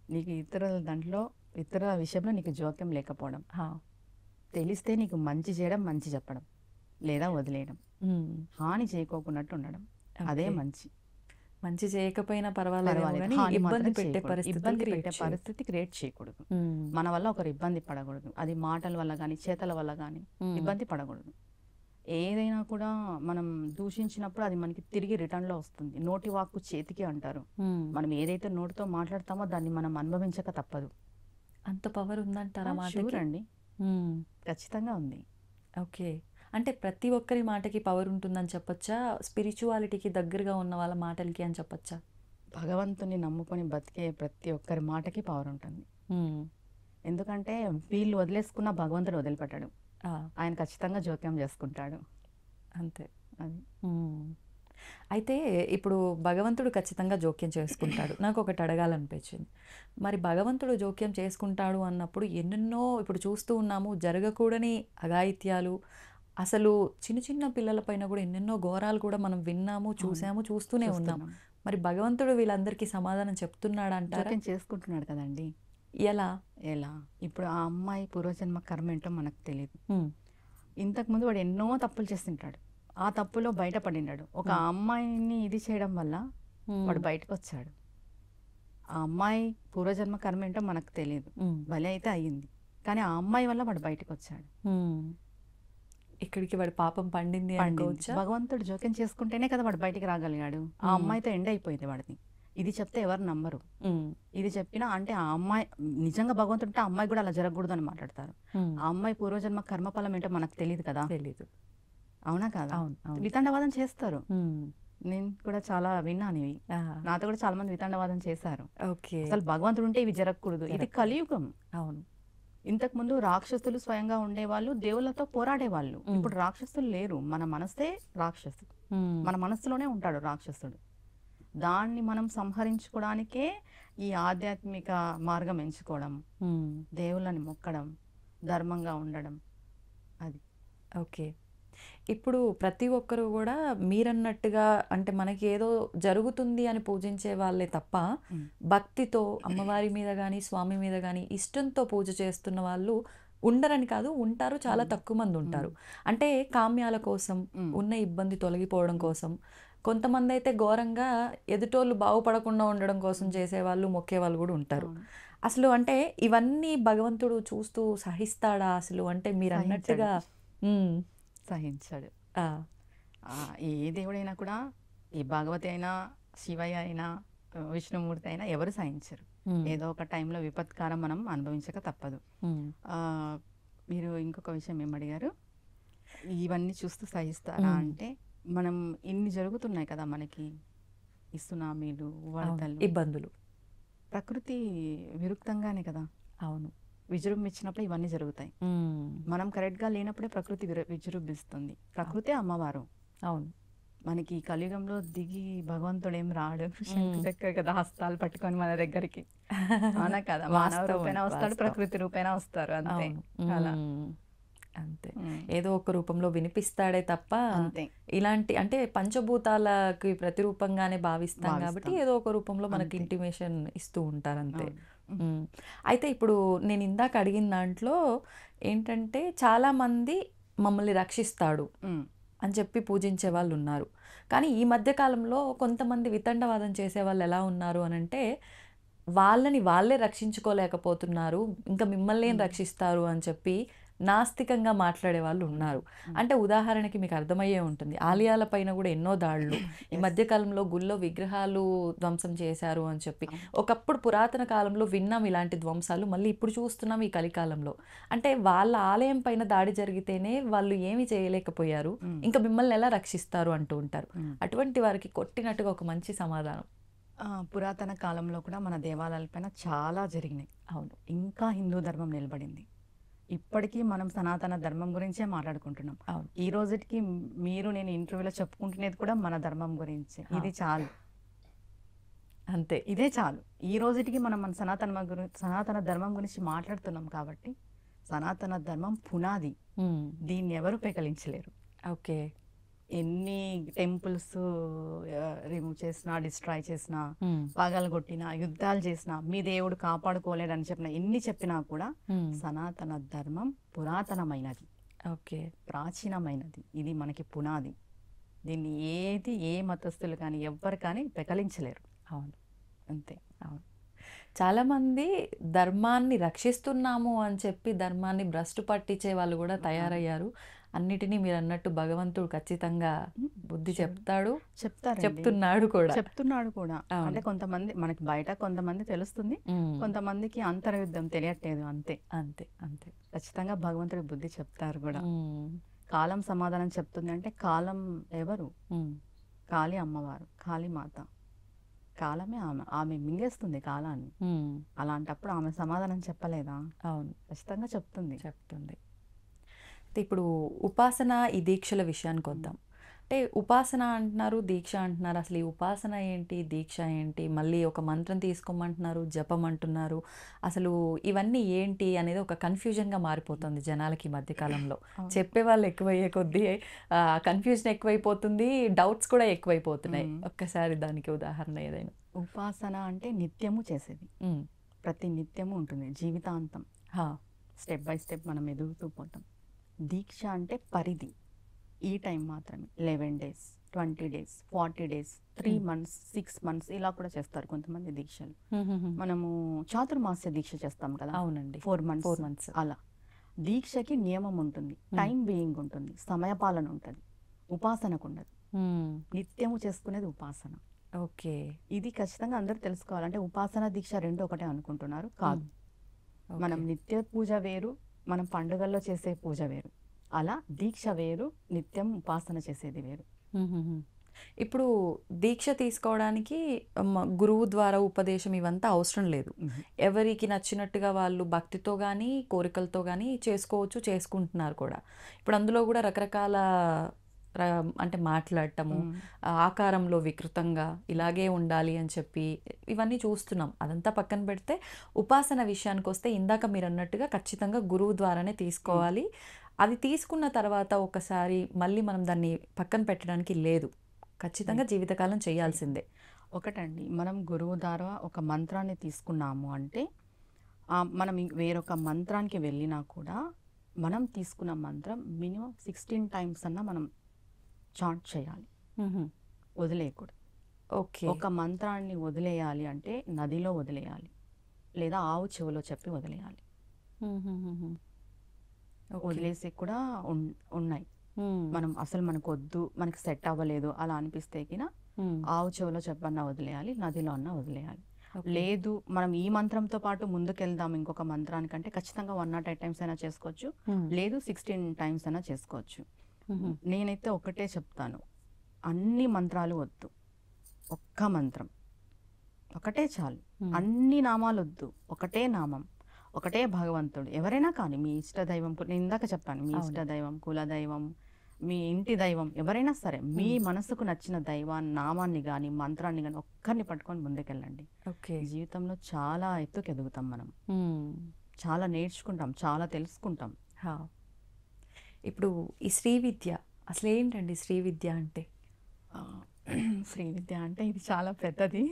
నీకు ఇతరుల విషయంలో నీకు జోక్యం లేకపోవడం, హా, తెలిస్తే నీకు మంచి చేయడం, మంచి చెప్పడం, లేదా వదిలేయడం, హాని చేయకోకున్నట్టు ఉండడం, అదే మంచి. మంచి చేయకపోయినా పర్వాలేదు కానీ ఇబ్బంది పెట్టే పరిస్థితి క్రియేట్ చేయకూడదు. మన వల్ల ఒకరు ఇబ్బంది పడకూడదు. అది మాటల వల్ల కానీ చేతల వల్ల కానీ ఇబ్బంది పడకూడదు. ఏదైనా కూడా మనం దూషించినప్పుడు అది మనకి తిరిగి రిటర్న్ లో వస్తుంది. నోటి వాక్కు చేతికి అంటారు. మనం ఏదైతే నోటితో మాట్లాడతామో దాన్ని మనం అనుభవించక తప్పదు. అంత పవర్ ఉందంటారా మాట? చూడండి, ఖచ్చితంగా ఉంది. ఓకే, అంటే ప్రతి ఒక్కరి మాటకి పవర్ ఉంటుందని చెప్పొచ్చా? స్పిరిచువాలిటీకి దగ్గరగా ఉన్న వాళ్ళ మాటలకి అని చెప్పొచ్చా? భగవంతుని నమ్ముకొని బతికే ప్రతి ఒక్కరి మాటకి పవర్ ఉంటుంది. ఎందుకంటే వీళ్ళు వదిలేసుకున్న భగవంతుడు వదిలిపెట్టాడు. ఆయన ఖచ్చితంగా జోక్యం చేసుకుంటాడు. అంతే. అది అయితే ఇప్పుడు భగవంతుడు ఖచ్చితంగా జోక్యం చేసుకుంటాడు. నాకు ఒకటి అడగాలనిపించింది. మరి భగవంతుడు జోక్యం చేసుకుంటాడు అన్నప్పుడు ఎన్నెన్నో ఇప్పుడు చూస్తూ ఉన్నాము, జరగకూడని అఘాయిత్యాలు, అసలు చిన్న చిన్న పిల్లలపైన కూడా ఎన్నెన్నో ఘోరాలు కూడా మనం విన్నాము, చూసాము, చూస్తూనే ఉన్నాము. మరి భగవంతుడు వీళ్ళందరికీ సమాధానం చెప్తున్నాడు అంటారా? జోక్యం చేసుకుంటున్నాడు కదండి. ఎలా? ఇప్పుడు ఆ అమ్మాయి పూర్వజన్మ కర్మ ఏంటో మనకు తెలియదు. ఇంతకుముందు వాడు ఎన్నో తప్పులు చేస్తుంటాడు. ఆ తప్పులో బయటపడినాడు. ఒక అమ్మాయిని ఇది చేయడం వల్ల వాడు బయటకు వచ్చాడు. ఆ అమ్మాయి పూర్వజన్మ కర్మ ఏంటో మనకు తెలియదు. బలి అయితే అయ్యింది, కానీ ఆ అమ్మాయి వల్ల వాడు బయటకు వచ్చాడు. ఇక్కడికి వాడి పాపం పండింది అనుకోవచ్చా? భగవంతుడు జోక్యం చేసుకుంటేనే కదా వాడు బయటికి రాగలిగాడు. ఆ అమ్మాయితో ఎండ్ అయిపోయింది వాడిది. ఇది చెప్తే ఎవరు నమ్మరు. ఇది చెప్పినా అంటే ఆ అమ్మాయి నిజంగా భగవంతుడు ఆ అమ్మాయి కూడా అలా జరగకూడదు అని మాట్లాడతారు. ఆ అమ్మాయి పూర్వజన్మ కర్మఫలం ఏంటో మనకు తెలియదు కదా. తెలీదు. అవునా కదా? వితండవాదం చేస్తారు. నేను కూడా చాలా విన్నాను ఇవి. నాతో కూడా చాలా మంది వితండవాదం చేశారు. అసలు భగవంతుడు ఉంటే ఇవి జరగకూడదు. ఇది కలియుగం. అవును. ఇంతకు ముందు రాక్షసులు స్వయంగా ఉండేవాళ్ళు, దేవుళ్ళతో పోరాడేవాళ్ళు. ఇప్పుడు రాక్షసులు లేరు. మన మనసే రాక్షసుడు. మన మనస్సులోనే ఉంటాడు రాక్షసుడు. దాన్ని మనం సంహరించుకోవడానికే ఈ ఆధ్యాత్మిక మార్గం ఎంచుకోవడం, దేవుళ్ళని మొక్కడం, ధర్మంగా ఉండడం. అది ఓకే. ఇప్పుడు ప్రతి ఒక్కరు కూడా మీరన్నట్టుగా అంటే మనకి ఏదో జరుగుతుంది అని పూజించే వాళ్ళే తప్ప భక్తితో అమ్మవారి మీద కానీ స్వామి మీద కానీ ఇష్టంతో పూజ చేస్తున్న వాళ్ళు ఉండరని కాదు, ఉంటారు, చాలా తక్కువ మంది ఉంటారు. అంటే కామ్యాల కోసం, ఉన్న ఇబ్బంది తొలగిపోవడం కోసం, కొంతమంది అయితే ఘోరంగా ఎదుటోళ్ళు బాగుపడకుండా ఉండడం కోసం చేసేవాళ్ళు, మొక్కేవాళ్ళు కూడా ఉంటారు. అసలు అంటే ఇవన్నీ భగవంతుడు చూస్తూ సహిస్తాడా అసలు? అంటే మీరు అన్నట్టుగా సహించాడు. ఏ దేవుడైనా కూడా, ఈ భగవతి అయినా, శివయ్య అయినా, విష్ణుమూర్తి అయినా ఎవరు సహించరు. ఏదో ఒక టైంలో విపత్కారం మనం అనుభవించక తప్పదు. మీరు ఇంకొక విషయం ఏమడిగారు, ఇవన్నీ చూస్తూ సహిస్తారా అంటే, మనం ఇన్ని జరుగుతున్నాయి కదా మనకి, ఈ సునామీలు, వరదలు, ఇబ్బందులు, ప్రకృతి విరుక్తంగానే కదా. అవును. విజృంభించినప్పుడు ఇవన్నీ జరుగుతాయి. మనం కరెక్ట్ గా లేనప్పుడే ప్రకృతి విజృంభిస్తుంది. ప్రకృతే అమ్మవారు. అవును. మనకి కలియుగంలో దిగి భగవంతుడు ఏం రాడు. దగ్గర కదా హస్తాలు పట్టుకొని మన దగ్గరికి. అవునా కదా? మానవ రూపేణ వస్తాడు, ప్రకృతి రూపేణ వస్తారు. అంతే. అలా అంతే. ఏదో ఒక రూపంలో వినిపిస్తాడే తప్ప ఇలాంటి అంటే పంచభూతాలకి ప్రతిరూపంగానే భావిస్తాం కాబట్టి ఏదో ఒక రూపంలో మనకి ఇంటిమేషన్ ఇస్తూ ఉంటారు. అంతే. అయితే ఇప్పుడు నేను ఇందాక అడిగిన దాంట్లో ఏంటంటే చాలామంది మమ్మల్ని రక్షిస్తాడు అని చెప్పి పూజించే వాళ్ళు ఉన్నారు. కానీ ఈ మధ్యకాలంలో కొంతమంది వితండవాదం చేసే వాళ్ళు ఎలా ఉన్నారు అని అంటే, వాళ్ళని వాళ్ళే రక్షించుకోలేకపోతున్నారు, ఇంకా మిమ్మల్ని ఏం రక్షిస్తారు అని చెప్పి నాస్తికంగా మాట్లాడే వాళ్ళు ఉన్నారు. అంటే ఉదాహరణకి మీకు అర్థమయ్యే ఉంటుంది, ఆలయాల పైన కూడా ఎన్నో దాడులు, ఈ మధ్యకాలంలో గుళ్ళో విగ్రహాలు ధ్వంసం చేశారు అని చెప్పి. ఒకప్పుడు పురాతన కాలంలో విన్నాం ఇలాంటి ధ్వంసాలు, మళ్ళీ ఇప్పుడు చూస్తున్నాం ఈ కలికాలంలో. అంటే వాళ్ళ ఆలయం పైన దాడి జరిగితేనే వాళ్ళు ఏమి చేయలేకపోయారు, ఇంకా మిమ్మల్ని ఎలా రక్షిస్తారు అంటూ ఉంటారు. అటువంటి వారికి కొట్టినట్టుగా ఒక మంచి సమాధానం. పురాతన కాలంలో కూడా మన దేవాలయాలపైన చాలా జరిగినాయి. అవును. ఇంకా హిందూ ధర్మం నిలబడింది. ఇప్పటికీ మనం సనాతన ధర్మం గురించే మాట్లాడుకుంటున్నాం. ఈ రోజుకి మీరు నేను ఇంటర్వ్యూలో చెప్పుకుంటున్నది కూడా మన ధర్మం గురించి. ఇది చాలు, అంతే, ఇదే చాలు. ఈ రోజుకి మనం మన సనాతన ధర్మం గురించి మాట్లాడుతున్నాం కాబట్టి సనాతన ధర్మం పునాది. దీన్ని ఎవరు పెకలించలేరు. ఓకే. ఎన్ని టెంపుల్స్ రిమూవ్ చేసినా, డిస్ట్రాయ్ చేసినా, పగలగొట్టినా, యుద్ధాలు చేసినా, మీ దేవుడు కాపాడుకోలేడని చెప్పినా, ఎన్ని చెప్పినా కూడా సనాతన ధర్మం పురాతనమైనది. ఓకే. ప్రాచీనమైనది. ఇది మనకి పునాది. దీన్ని ఏ మతస్థులు కానీ ఎవ్వరు కానీ పెకలించలేరు. అవును. అంతే. అవును. చాలామంది ధర్మాన్ని రక్షిస్తున్నాము అని చెప్పి ధర్మాన్ని భ్రష్టు పట్టించే వాళ్ళు కూడా తయారయ్యారు. అన్నిటినీ మీరన్నట్టు భగవంతుడు ఖచ్చితంగా బుద్ధి చెప్తాడు, చెప్తున్నాడు కూడా. అంటే కొంతమంది మనకి బయట కొంతమంది తెలుస్తుంది, కొంతమందికి అంతర్యుద్ధం తెలియట్లేదు. అంతే అంతే అంతే. ఖచ్చితంగా భగవంతుడి బుద్ధి చెప్తారు కూడా. కాలం సమాధానం చెప్తుంది అంటే కాలం ఎవరు? కాళీ అమ్మవారు, కాళీ మాత. కాలమే ఆమె మింగేస్తుంది కాలాన్ని. అలాంటప్పుడు ఆమె సమాధానం చెప్పలేదా? అవును, ఖచ్చితంగా చెప్తుంది. ఇప్పుడు ఉపాసన, ఈ దీక్షల విషయానికి వద్దాం. అంటే ఉపాసన అంటున్నారు, దీక్ష అంటున్నారు. అసలు ఈ ఉపాసన ఏంటి, దీక్ష ఏంటి? మళ్ళీ ఒక మంత్రం తీసుకోమంటున్నారు, జపం అంటున్నారు. అసలు ఇవన్నీ ఏంటి అనేది ఒక కన్ఫ్యూజన్గా మారిపోతుంది జనాలకి ఈ మధ్యకాలంలో. చెప్పే వాళ్ళు ఎక్కువయ్యే కొద్దీ కన్ఫ్యూజన్ ఎక్కువైపోతుంది, డౌట్స్ కూడా ఎక్కువైపోతున్నాయి. ఒక్కసారి దానికి ఉదాహరణ ఏదైనా? ఉపాసన అంటే నిత్యము చేసేది, ప్రతి నిత్యము ఉంటుంది, జీవితాంతం స్టెప్ బై స్టెప్ మనం ఎదుగుతూ పోతాం. దీక్ష అంటే పరిధి, ఈ టైం మాత్రమే. 11 days, 20 days, 40 days, 3 months, 6 months ఇలా కూడా చేస్తారు కొంతమంది దీక్షలు. మనము చాతుర్మాస్య దీక్ష చేస్తాం కదా. అవునండి. 4 months అలా. దీక్షకి నియమం ఉంటుంది, టైం బీయింగ్ ఉంటుంది, సమయపాలన ఉంటుంది. ఉపాసనకు ఉండదు. నిత్యము చేసుకునేది ఉపాసన. ఓకే. ఇది ఖచ్చితంగా అందరూ తెలుసుకోవాలంటే ఉపాసన దీక్ష రెండు ఒకటే అనుకుంటున్నారు. కాదు. మనం నిత్య పూజ వేరు, మనం పండుగల్లో చేసే పూజ వేరు. అలా దీక్ష వేరు, నిత్యం ఉపాసన చేసేది వేరు. ఇప్పుడు దీక్ష తీసుకోవడానికి గురువు ద్వారా ఉపదేశం ఇవంతా అవసరం లేదు. ఎవరికి నచ్చినట్టుగా వాళ్ళు భక్తితో కానీ కోరికలతో కానీ చేసుకోవచ్చు, చేసుకుంటున్నారు కూడా. ఇప్పుడు అందులో కూడా రకరకాల అంటే మాట్లాడటము, ఆకారంలో వికృతంగా ఇలాగే ఉండాలి అని చెప్పి ఇవన్నీ చూస్తున్నాం. అదంతా పక్కన పెడితే ఉపాసన విషయానికి వస్తే ఇందాక మీరు అన్నట్టుగా ఖచ్చితంగా గురువు ద్వారానే తీసుకోవాలి. అది తీసుకున్న తర్వాత ఒకసారి మళ్ళీ మనం దాన్ని పక్కన పెట్టడానికి లేదు, ఖచ్చితంగా జీవితకాలం చేయాల్సిందే. ఒకటండి, మనం గురువు ద్వారా ఒక మంత్రాన్ని తీసుకున్నాము అంటే మనం వేరొక మంత్రానికి వెళ్ళినా కూడా మనం తీసుకున్న మంత్రం మినిమం 16 times అన్నా మనం చాంట్ చేయాలి, వదిలేయకూడదు. ఓకే. ఒక మంత్రాన్ని వదిలేయాలి అంటే నదిలో వదిలేయాలి, లేదా ఆవు చెవులో చెప్పి వదిలేయాలి. వదిలేసి కూడా ఉన్నాయి. మనం అసలు మనకు వద్దు, మనకి సెట్ అవ్వలేదు అలా అనిపిస్తే కినా ఆవు చెవులో చెప్పన్నా వదిలేయాలి, నదిలో అన్నా వదిలేయాలి. లేదు మనం ఈ మంత్రంతో పాటు ముందుకెళ్దాం ఇంకొక మంత్రానికంటే ఖచ్చితంగా 108 times అయినా చేసుకోవచ్చు, లేదు 16 times అయినా చేసుకోవచ్చు. నేనైతే ఒకటే చెప్తాను, అన్ని మంత్రాలు వద్దు, ఒక్క మంత్రం ఒకటే చాలు. అన్ని నామాలు వద్దు, ఒకటే నామం, ఒకటే భగవంతుడు. ఎవరైనా కానీ మీ ఇష్ట దైవం, నేను ఇందాక చెప్పాను, మీ ఇష్ట దైవం, కులదైవం, మీ ఇంటి దైవం, ఎవరైనా సరే మీ మనసుకు నచ్చిన దైవాన్ని, నామాన్ని కానీ మంత్రాన్ని కానీ ఒక్కరిని పట్టుకొని ముందుకెళ్ళండి. జీవితంలో చాలా ఎత్తుకు ఎదుగుతాం, మనం చాలా నేర్చుకుంటాం, చాలా తెలుసుకుంటాం. ఇప్పుడు ఈ శ్రీ విద్య అసలు ఏంటండి? శ్రీ విద్య అంటే శ్రీ విద్య అంటే ఇది చాలా పెద్దది.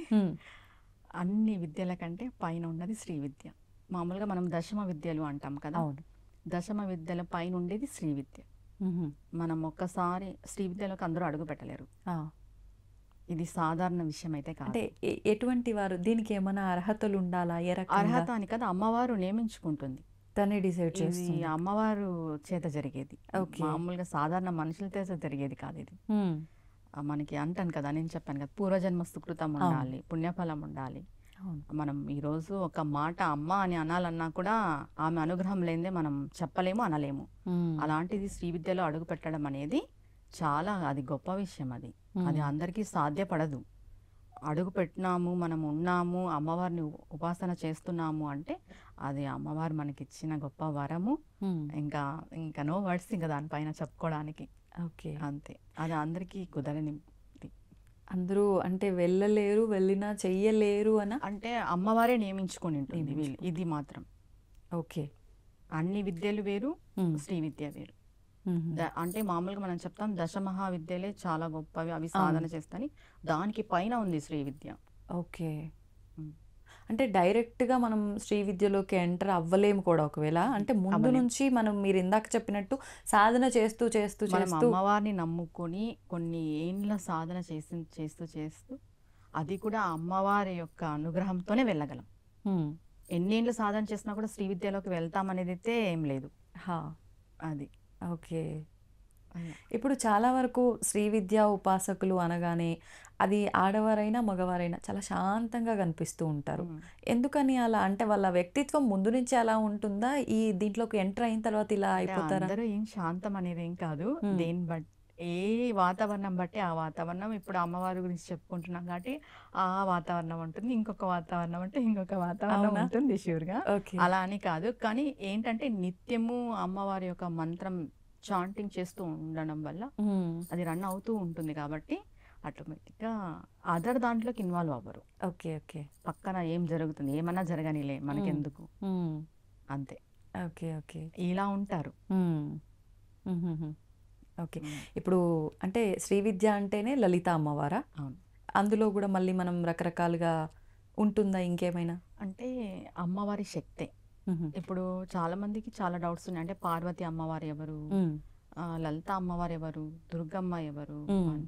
అన్ని విద్యల కంటే పైన ఉన్నది శ్రీ విద్య. మామూలుగా మనం దశమ విద్యలు అంటాం కదా. అవును. దశమ విద్యల పైన ఉండేది శ్రీ విద్య. మనం ఒక్కసారి శ్రీ విద్యలోకి అందరూ అడుగు పెట్టలేరు. ఇది సాధారణ విషయం అయితే కాదు. అంటే ఎటువంటి వారు దీనికి ఏమైనా అర్హతలు ఉండాలా? అర్హత అని కదా అమ్మవారు నియమించుకుంటుంది, తనే డిసైడ్ చేస్తుంది. అమ్మవారు చేత జరిగేది, మామూలుగా సాధారణ మనుషుల చేత జరిగేది కాదు ఇది. మనకి అంటాను కదా, నేను చెప్పాను కదా, పూర్వజన్మ సుకృతం ఉండాలి, పుణ్యఫలం ఉండాలి. మనం ఈరోజు ఒక మాట అమ్మ అని అనాలన్నా కూడా ఆమె అనుగ్రహం లేదే మనం చెప్పలేము, అనలేము. అలాంటిది శ్రీ విద్యలో అడుగు పెట్టడం అనేది చాలా, అది గొప్ప విషయం. అది అందరికీ సాధ్యపడదు. అడుగు పెట్టినాము, మనం ఉన్నాము, అమ్మవారిని ఉపాసన చేస్తున్నాము అంటే అది అమ్మవారు మనకి ఇచ్చిన గొప్ప వరము. ఇంకా ఇంకా నో వర్డ్స్ ఇంకా దానిపైన చెప్పుకోవడానికి. ఓకే, అంతే. అది అందరికీ కుదరని. అందరూ అంటే వెళ్ళలేరు, వెళ్ళినా చెయ్యలేరు అని అంటే అమ్మవారే నియమించుకొని ఉంటుంది ఇది మాత్రం. ఓకే. అన్ని విద్యలు వేరు, శ్రీ విద్య వేరు. అంటే మామూలుగా మనం చెప్తాం దశమహావిద్యలే చాలా గొప్పవి, అవి సాధన చేస్తాని, దానికి పైన ఉంది శ్రీ విద్య. ఓకే. అంటే డైరెక్ట్గా మనం శ్రీ విద్యలోకి ఎంటర్ అవ్వలేము కూడా ఒకవేళ, అంటే ముందు నుంచి మనం మీరు ఇందాక చెప్పినట్టు సాధన చేస్తూ చేస్తూ మనం చేస్తూ అమ్మవారిని నమ్ముకొని కొన్ని ఏండ్ల సాధన చేస్తూ చేస్తూ అది కూడా అమ్మవారి యొక్క అనుగ్రహంతోనే వెళ్ళగలం. హ్మ్. ఎన్నేళ్ళు సాధన చేసినా కూడా శ్రీ విద్యలోకి వెళ్తామనేది అయితే ఏం లేదు. హా, అది ఓకే. ఇప్పుడు చాలా వరకు శ్రీ విద్యా ఉపాసకులు అనగానే అది ఆడవారైనా మగవారైనా చాలా శాంతంగా కనిపిస్తూ ఉంటారు. ఎందుకని అలా? అంటే వాళ్ళ వ్యక్తిత్వం ముందు నుంచి అలా ఉంటుందా, ఈ దీంట్లోకి ఎంటర్ అయిన తర్వాత ఇలా అంటే అయిపోతారా? అందరూ ఏం శాంతం అనేది ఏం కాదు. మ్మ్. దేని బట్టి ఏ వాతావరణం బట్టి ఆ వాతావరణం. ఇప్పుడు అమ్మవారి గురించి చెప్పుకుంటున్నాం కాబట్టి ఆ వాతావరణం ఉంటుంది, ఇంకొక వాతావరణం అంటే ఇంకొక వాతావరణం అవునా? ఉంటుంది షూర్గా. ఓకే. అలా అని కాదు, కానీ ఏంటంటే నిత్యము అమ్మవారి యొక్క మంత్రం చాంటింగ్ చేస్తూ ఉండడం వల్ల హ్మ్. అది రన్ అవుతూ ఉంటుంది కాబట్టి ఆటోమేటిక్గా అదర్ దాంట్లోకి ఇన్వాల్వ్ అవ్వరు. ఓకే. ఓకే. పక్కన ఏం జరుగుతుంది, ఏమన్నా జరగనిలే మనకెందుకు, హ్మ్. అంతే. ఓకే. ఓకే. ఇలా ఉంటారు. హ్మ్. హుహుహు. ఓకే. ఇప్పుడు అంటే శ్రీ విద్య అంటేనే లలిత అమ్మవారా? అవును. అందులో కూడా మళ్ళీ మనం రకరకాలుగా ఉంటుందా ఇంకేమైనా? అంటే అమ్మవారి శక్తే. హుహు. ఇప్పుడు చాలా మందికి చాలా డౌట్స్ ఉన్నాయి. అంటే పార్వతి అమ్మవారు ఎవరు, హ్మ్. లలిత అమ్మవారు ఎవరు, దుర్గమ్మ ఎవరు మ్మ్. అని.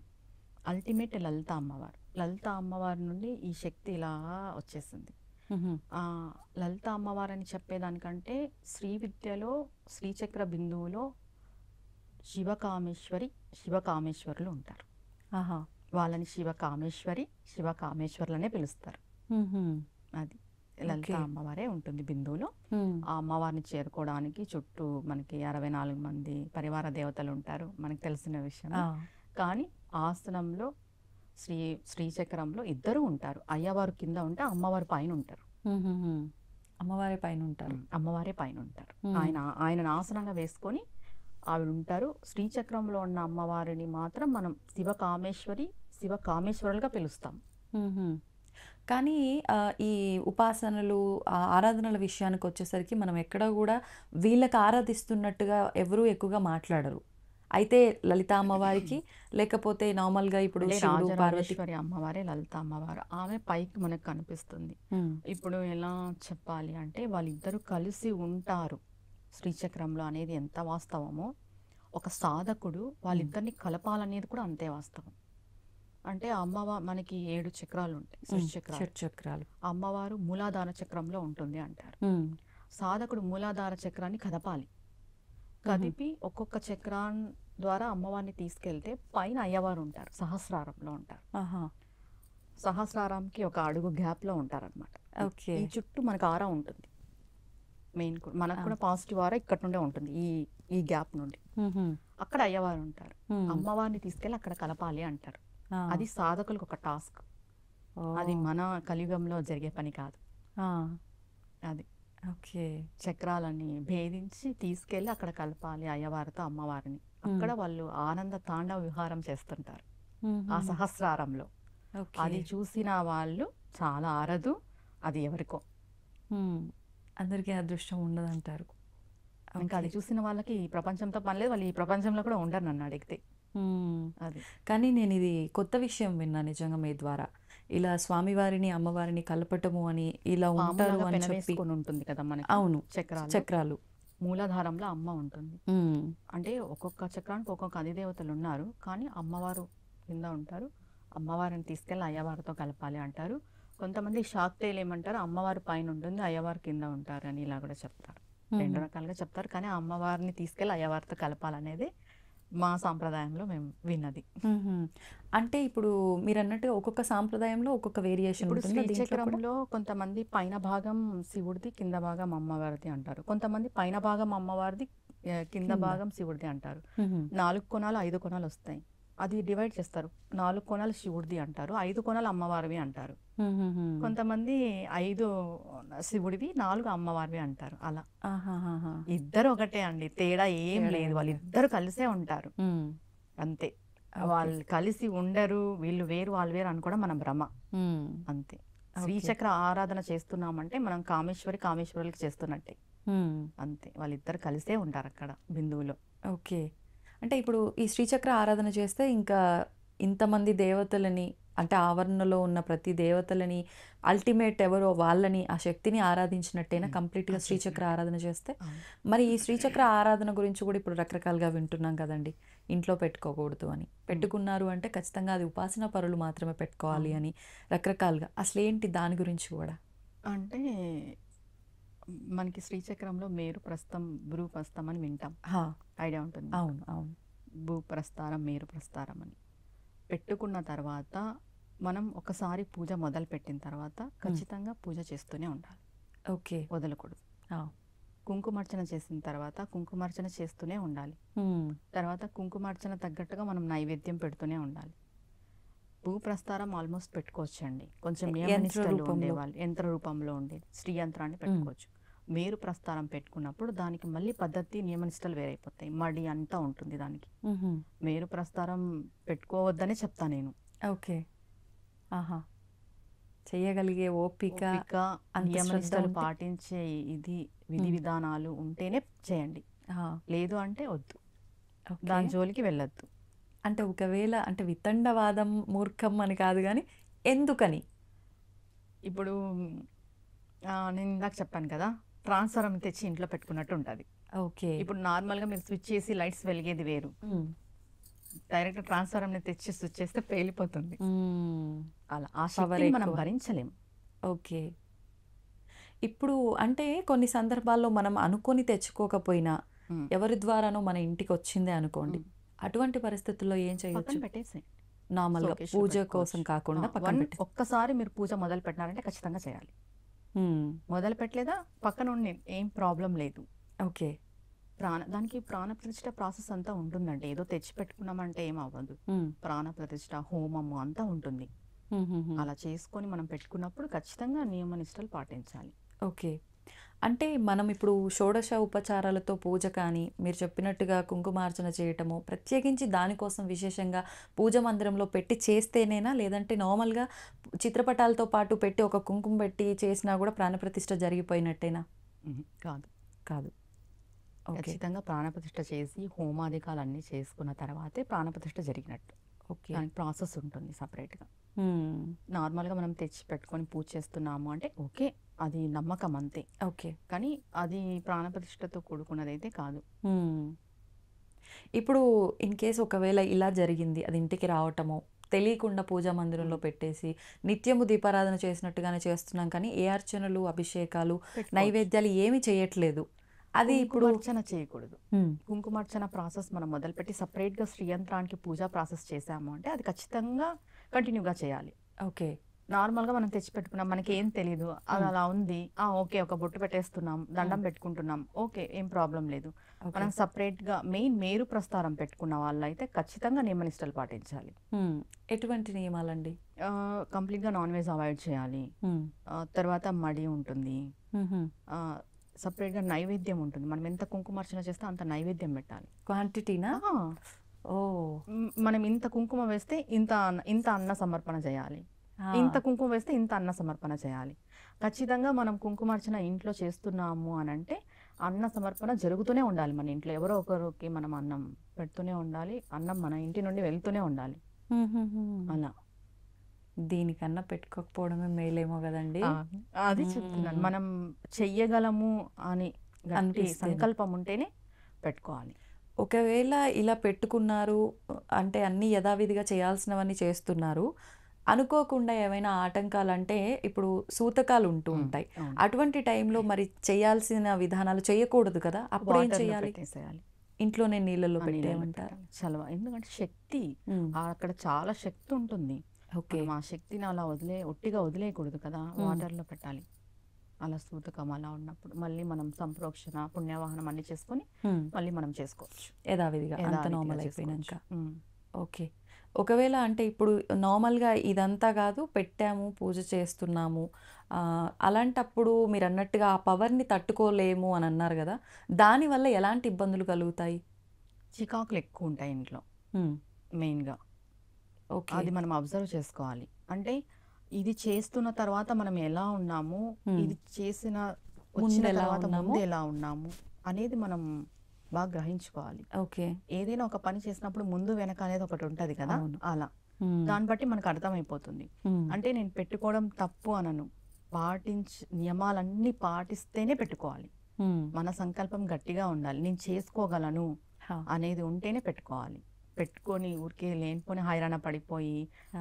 అల్టిమేట్ లలిత అమ్మవారు. లలిత అమ్మవారి నుండి ఈ శక్తి ఇలా వచ్చేసింది. హుహు. ఆ, లలిత అమ్మవారు అని చెప్పేదానికంటే శ్రీ విద్యలో శ్రీచక్ర బిందువులో శివకామేశ్వరి శివకామేశ్వరులు ఉంటారు. ఆహా. వాళ్ళని శివకామేశ్వరి శివకామేశ్వరులనే పిలుస్తారు. హుహు. అది లలిత ఓకే. అమ్మవారే ఉంటుంది బిందువులో. హ్మ్. ఆ అమ్మవారిని చేరుకోవడానికి చుట్టూ మనకి 64 మంది పరివార దేవతలు ఉంటారు, మనకు తెలిసిన విషయం. ఆ. కానీ ఆసనంలో శ్రీచక్రంలో ఇద్దరు ఉంటారు. అయ్యవారు కింద ఉంటే అమ్మవారు పైన ఉంటారు. హుహుహు. అమ్మవారి పైన ఉంటారు. అమ్మవారే పైన ఉంటారు. మ్మ్. ఆయన ఆసనంగా వేసుకొని ఆవిడ ఉంటారు. శ్రీచక్రంలో ఉన్న అమ్మవారిని మాత్రం మనం శివకామేశ్వరులుగా పిలుస్తాం. హుహు. కానీ ఈ ఉపాసనలు, ఆరాధనల విషయానికి వచ్చేసరికి మనం ఎక్కడ కూడా వీళ్ళకి ఆరాధిస్తున్నట్టుగా ఎవరూ ఎక్కువగా మాట్లాడరు. అయితే లలిత అమ్మవారికి, లేకపోతే నార్మల్‌గా ఇప్పుడు అంటే శివుడు, పార్వతి. రాజరాజేశ్వరి అమ్మవారే లలిత అమ్మవారు. ఆమె పైకి మనకు కనిపిస్తుంది. హ్మ్. ఇప్పుడు ఎలా చెప్పాలి అంటే వాళ్ళిద్దరూ కలిసి ఉంటారు శ్రీచక్రంలో అనేది ఎంత వాస్తవమో, ఒక సాధకుడు వాళ్ళిద్దరిని కలపాలనేది కూడా అంతే వాస్తవం. అంటే మనకి 7 చక్రాలు ఉంటాయి, శ్రీచక్రాలు. షట్చక్రాలు. అమ్మవారు మూలాధార చక్రంలో ఉంటుంది అంటారు. హ్మ్. సాధకుడు మూలాధార చక్రాన్ని కదపాలి. కదిపి ఒక్కొక్క చక్రం ద్వారా అమ్మవారిని తీసుకెళ్తే పైన అయ్యవారు ఉంటారు, సహస్రారంలో ఉంటారు. ఆహా. సహస్రారంకి ఒక అడుగు గ్యాప్లో ఉంటారనమాట. ఓకే. ఈ చుట్టూ మనకు ఆరా ఉంటుంది. మెయిన్ మనకు కూడా పాజిటివ్ ఆరా ఇక్కడ నుండే ఉంటుంది, ఈ గ్యాప్ నుండి. హుహు. అక్కడ అయ్యవారు ఉంటారు. హ్మ్. అమ్మవారిని తీసుకెళ్ళి అక్కడ కలపాలి అంటారు. ఆ. అది సాధకులకు ఒక టాస్క్. ఓ. అది మన కలియుగంలో జరిగే పని కాదు. ఆ. అది ఓకే. చక్రాలని భేదించి తీసుకెళ్ళి అక్కడ కలపాలి అయ్యవారితో అమ్మవారిని. అక్కడ వాళ్ళు ఆనంద తాండవ విహారం చేస్తుంటారు ఆ హుహు. సహస్రారంలో. ఓకే. అది చూసిన వాళ్ళు చాలా ఆరదు, అది ఎవరికో. హ్మ్. అందరికీ అదృష్టం ఉండదంటారు. ఇంకా అది చూసిన వాళ్ళకి ఈ ప్రపంచంతో పని లేదు, వాళ్ళు ఈ ప్రపంచంలో కూడా ఉండరు నన్ను అడిగితే. హ్మ్. అది కానీ నేను ఇది కొత్త విషయం విన్నా నిజంగా మీ ద్వారా. ఇలా స్వామివారిని, అమ్మవారిని కలపటము అని, ఇలా ఉంటారు పాములాగా అని చెప్పి. పెనవేసుకొని ఉంటుంది కదా మనకి అవును. చక్రాలు. చక్రాలు. మూలాధారంలో అమ్మ ఉంటుంది. హ్మ్. అంటే ఒక్కొక్క చక్రానికి ఒక్కొక్క అధిదేవతలు ఉన్నారు, కానీ అమ్మవారు కింద ఉంటారు. అమ్మవారిని తీసుకెళ్ళి అయ్యవారితో కలపాలి అంటారు. కొంతమంది శాక్తేయులు ఏమంటారు, అమ్మవారి పైన ఉంటుంది అయ్యవారు కింద ఉంటారు అని ఇలా కూడా చెప్తారు. రెండు రకాలుగా చెప్తారు, కానీ ఆ అమ్మవారిని తీసుకెళ్ళి అయ్యవారితో కలపాలనేది మా సాంప్రదాయంలో మేము విన్నది. హుహు. అంటే ఇప్పుడు మీరన్నట్టుగా ఒక్కొక్క సాంప్రదాయంలో ఒక్కొక్క వేరియేషన్ ఇప్పుడు ఉంటుందా దీంట్లో కూడా? శ్రీచక్రంలో కొంతమంది పైన భాగం శివుడిది, కింద భాగం అమ్మవారిది అంటారు. కొంతమంది పైన భాగం అమ్మవారిది, కింద భాగం శివుడిది అంటారు. హుహు. 4 కోణాలు 5 కోణాలు వస్తాయి. అది డివైడ్ చేస్తారు. 4 కోణాలు శివుడిది అంటారు, 5 కోణాలు అమ్మవారివి అంటారు. హుహుహు. కొంతమంది 5 శివుడివి, 4 అమ్మవారివి అంటారు. అలా ఆహాహాహా. ఇద్దరు ఒకటే అండి, తేడా ఏం తేడా లేదు. ఏం వాళ్ళు లేదు. ఇద్దరు కలిసే ఉంటారు హ్మ్. అంతే. ఓకే. వాళ్ళు కలిసి ఉండరు, వీళ్ళు వేరు వాళ్ళు వేరు అనుకోవడం మన భ్రమ హ్మ్. అంతే. ఓకే. శ్రీచక్ర ఆరాధన చేస్తున్నామంటే మనం కామేశ్వరులకి చేస్తున్నట్టే హ్మ్. అంతే. వాళ్ళిద్దరు కలిసే ఉంటారు అక్కడ బిందువులో. ఓకే. అంటే ఇప్పుడు ఈ శ్రీచక్ర ఆరాధన చేస్తే ఇంకా ఇంతమంది దేవతలని అంటే ఆవరణలో ఉన్న ప్రతి దేవతలని అల్టిమేట్ ఎవరో వాళ్ళని ఆ శక్తిని ఆరాధించినట్టేనా కంప్లీట్గా శ్రీచక్ర ఆరాధన చేస్తే? మరి ఈ శ్రీచక్ర ఆరాధన గురించి కూడా ఇప్పుడు రకరకాలుగా వింటున్నాం కదండి, ఇంట్లో పెట్టుకోకూడదు అని, పెట్టుకున్నారు అంటే ఖచ్చితంగా అది ఉపాసన పరులు మాత్రమే పెట్టుకోవాలి అని రకరకాలుగా. అసలు ఏంటి దాని గురించి కూడా? అంటే మనకి శ్రీచక్రంలో మేరు ప్రస్థం భ్రూ ప్రస్థం అని వింటాం, ఐడియా ఉంటుంది. అవును అవును. భూ ప్రస్థానం మేరు ప్రస్థానం అని పెట్టుకున్న తర్వాత మనం ఒకసారి పూజ మొదలు పెట్టిన తర్వాత ఖచ్చితంగా పూజ చేస్తూనే ఉండాలి. ఓకే. వదలకూడదు. కుంకుమార్చన చేసిన తర్వాత కుంకుమార్చన చేస్తూనే ఉండాలి. తర్వాత కుంకుమార్చన తగ్గట్టుగా మనం నైవేద్యం పెడుతూనే ఉండాలి. భూ ప్రస్థానం ఆల్మోస్ట్ పెట్టుకోవచ్చండి, కొంచెం నియమనిష్టలు ఉండేవాళ్ళు యంత్ర రూపంలో ఉండేది శ్రీ యంత్రాన్ని పెట్టుకోవచ్చు. మేరు ప్రస్థానం పెట్టుకున్నప్పుడు దానికి మళ్ళీ పద్ధతి నియమనిష్టలు వేరైపోతాయి, మడి అంతా ఉంటుంది దానికి. మేరు ప్రస్థానం పెట్టుకోవద్దనే చెప్తా నేను. ఓకే. ఆహా, చెయ్యగలిగే ఓపిక నియమనిష్టలు పాటించే ఇది విధి విధానాలు ఉంటేనే చేయండి, లేదు అంటే వద్దు, దాని జోలికి వెళ్ళొద్దు. అంటే ఒకవేళ అంటే వితండవాదం మూర్ఖం అని కాదు కానీ ఎందుకని? ఇప్పుడు నేను ఇందాక చెప్పాను కదా, ట్రాన్స్ఫార్మర్ తెచ్చి ఇంట్లో పెట్టుకున్నట్టు ఉంటుంది. ఓకే. ఇప్పుడు నార్మల్గా మీరు స్విచ్ చేసి లైట్స్ వెలిగేది వేరు, డైరెక్ట్ ట్రాన్స్ఫార్మర్ తెచ్చి స్విచ్ చేస్తే పేలిపోతుంది. అలా ఆ శక్తిని మనం భరించలేము. ఓకే. ఇప్పుడు అంటే కొన్ని సందర్భాల్లో మనం అనుకొని తెచ్చుకోకపోయినా ఎవరి ద్వారానో మన ఇంటికి వచ్చిందే అనుకోండి, అటువంటి పరిస్థితుల్లో ఏం చేయొచ్చు? పెట్టేసి నార్మల్గా పూజ కోసం కాకుండా ఒక్కసారి మీరు పూజ మొదలు పెట్టినారంటే ఖచ్చితంగా చేయాలి. మొదలు పెట్టలేదా పక్కన ఉండి ఏం ప్రాబ్లం లేదు. ఓకే. దానికి ప్రాణ ప్రతిష్ఠ ప్రాసెస్ అంతా ఉంటుందండి, ఏదో తెచ్చి పెట్టుకున్నామంటే ఏం అవ్వదు. ప్రాణ ప్రతిష్ఠ హోమము అంతా ఉంటుంది. అలా చేసుకొని మనం పెట్టుకున్నప్పుడు ఖచ్చితంగా నియమ నిష్టలు పాటించాలి. ఓకే. అంటే మనం ఇప్పుడు షోడశ ఉపచారాలతో పూజ కానీ మీరు చెప్పినట్టుగా కుంకుమార్చన చేయటము ప్రత్యేకించి దానికోసం విశేషంగా పూజ మందిరంలో పెట్టి చేస్తేనేనా, లేదంటే నార్మల్గా చిత్రపటాలతో పాటు పెట్టి ఒక కుంకుమ పెట్టి చేసినా కూడా ప్రాణప్రతిష్ఠ జరిగిపోయినట్టేనా? కాదు కాదు. ఖచ్చితంగా ప్రాణప్రతిష్ఠ చేసి హోమాధికాలు అన్నీ చేసుకున్న తర్వాతే ప్రాణప్రతిష్ఠ జరిగినట్టు. ఓకే. దానికి ప్రాసెస్ ఉంటుంది సపరేట్గా. నార్మల్గా మనం తెచ్చి పెట్టుకొని పూజ చేస్తున్నాము అంటే ఓకే, అది నమ్మకం అంతే. ఓకే. కానీ అది ప్రాణప్రతిష్ఠతో కూడుకున్నదైతే కాదు. ఇప్పుడు ఇన్ కేస్ ఒకవేళ ఇలా జరిగింది, అది ఇంటికి రావటము తెలియకుండా పూజా మందిరంలో పెట్టేసి నిత్యము దీపారాధన చేసినట్టుగానే చేస్తున్నాం కానీ ఏ అర్చనలు అభిషేకాలు నైవేద్యాలు ఏమి చేయట్లేదు, అది ఇప్పుడు అర్చన చేయకూడదు. కుంకుమార్చన ప్రాసెస్ మనం మొదలుపెట్టి సపరేట్గా శ్రీయంత్రానికి పూజా ప్రాసెస్ చేసాము అంటే అది ఖచ్చితంగా కంటిన్యూగా చేయాలి. ఓకే. నార్మల్గా మనం తెచ్చి పెట్టుకున్నాం, మనకి ఏం తెలీదు, అది అలా ఉంది, ఓకే ఒక బొట్టు పెట్టేస్తున్నాం, దండం పెట్టుకుంటున్నాం, ఓకే ఏం ప్రాబ్లం లేదు. మనం సపరేట్గా మెయిన్ మేరు ప్రస్థానం పెట్టుకున్న వాళ్ళు అయితే ఖచ్చితంగా నియమనిష్టలు పాటించాలి. ఎటువంటి నియమాలండి? కంప్లీట్గా నాన్ వెజ్ అవాయిడ్ చేయాలి. తర్వాత మడి ఉంటుంది, సపరేట్గా నైవేద్యం ఉంటుంది. మనం ఎంత కుంకుమార్చన చేస్తే అంత నైవేద్యం పెట్టాలి. క్వాంటిటీనా? మనం ఇంత కుంకుమ వేస్తే ఇంత అన్న సమర్పణ చేయాలి, ఇంత కుంకుమ వేస్తే ఇంత అన్న సమర్పణ చేయాలి. ఖచ్చితంగా మనం కుంకుమార్చన ఇంట్లో చేస్తున్నాము అని అంటే అన్న సమర్పణ జరుగుతూనే ఉండాలి. మన ఇంట్లో ఎవరో ఒకరికి మనం అన్నం పెడుతూనే ఉండాలి, అన్నం మన ఇంటి నుండి వెళ్తూనే ఉండాలి. అలా దీనికన్నా పెట్టుకోకపోవడమే మేలేమో కదండి. అది చెప్తున్నాను, మనం చెయ్యగలము అని సంకల్పం ఉంటేనే పెట్టుకోవాలి. ఒకవేళ ఇలా పెట్టుకున్నారు అంటే అన్ని యథావిధిగా చేయాల్సినవన్నీ చేస్తున్నారు, అనుకోకుండా ఏమైనా ఆటంకాలు అంటే ఇప్పుడు సూతకాలు ఉంటూ ఉంటాయి, అటువంటి టైంలో మరి చేయాల్సిన విధానాలు చేయకూడదు కదా, అప్పుడు ఏం చేయాలి? ఇంట్లోనే నీళ్ళలో పెట్టేయమంటారు చలవ, ఎందుకంటే శక్తి అక్కడ చాలా శక్తి ఉంటుంది. ఓకే, ఆ శక్తిని అలా ఒట్టిగా వదిలేయకూడదు కదా, వాటర్లో పెట్టాలి. అలా సూతకం అలా ఉన్నప్పుడు మళ్ళీ మనం సంప్రోక్షణ పుణ్యవాహనం అన్ని చేసుకొని మళ్ళీ మనం చేసుకోవచ్చు యథావిధిగా, అంత నార్మల్ అయిపోయినాక. ఓకే. ఒకవేళ అంటే ఇప్పుడు నార్మల్గా ఇదంతా కాదు, పెట్టాము పూజ చేస్తున్నాము, అలాంటప్పుడు మీరు అన్నట్టుగా ఆ పవర్ని తట్టుకోలేము అని అన్నారు కదా, దానివల్ల ఎలాంటి ఇబ్బందులు కలుగుతాయి? చికాకులు ఎక్కువ ఉంటాయి ఇంట్లో మెయిన్గా. ఓకే, అది మనం అబ్జర్వ్ చేసుకోవాలి. అంటే ఇది చేస్తున్న తర్వాత మనం ఎలా ఉన్నాము, ఇది చేసిన వచ్చిన తర్వాత ముందు ఎలా ఉన్నాము అనేది మనం బాగా గ్రహించుకోవాలి. ఓకే. ఏదైనా ఒక పని చేసినప్పుడు ముందు వెనక అనేది ఒకటి ఉంటుంది కదా, అలా దాన్ని బట్టి మనకు అర్థమైపోతుంది. అంటే నేను పెట్టుకోవడం తప్పు అనను, నియమాలన్నీ పాటిస్తేనే పెట్టుకోవాలి. మన సంకల్పం గట్టిగా ఉండాలి, నేను చేసుకోగలను అనేది ఉంటేనే పెట్టుకోవాలి. పెట్టుకొని ఊరికే లేనిపోని హైరాణ పడిపోయి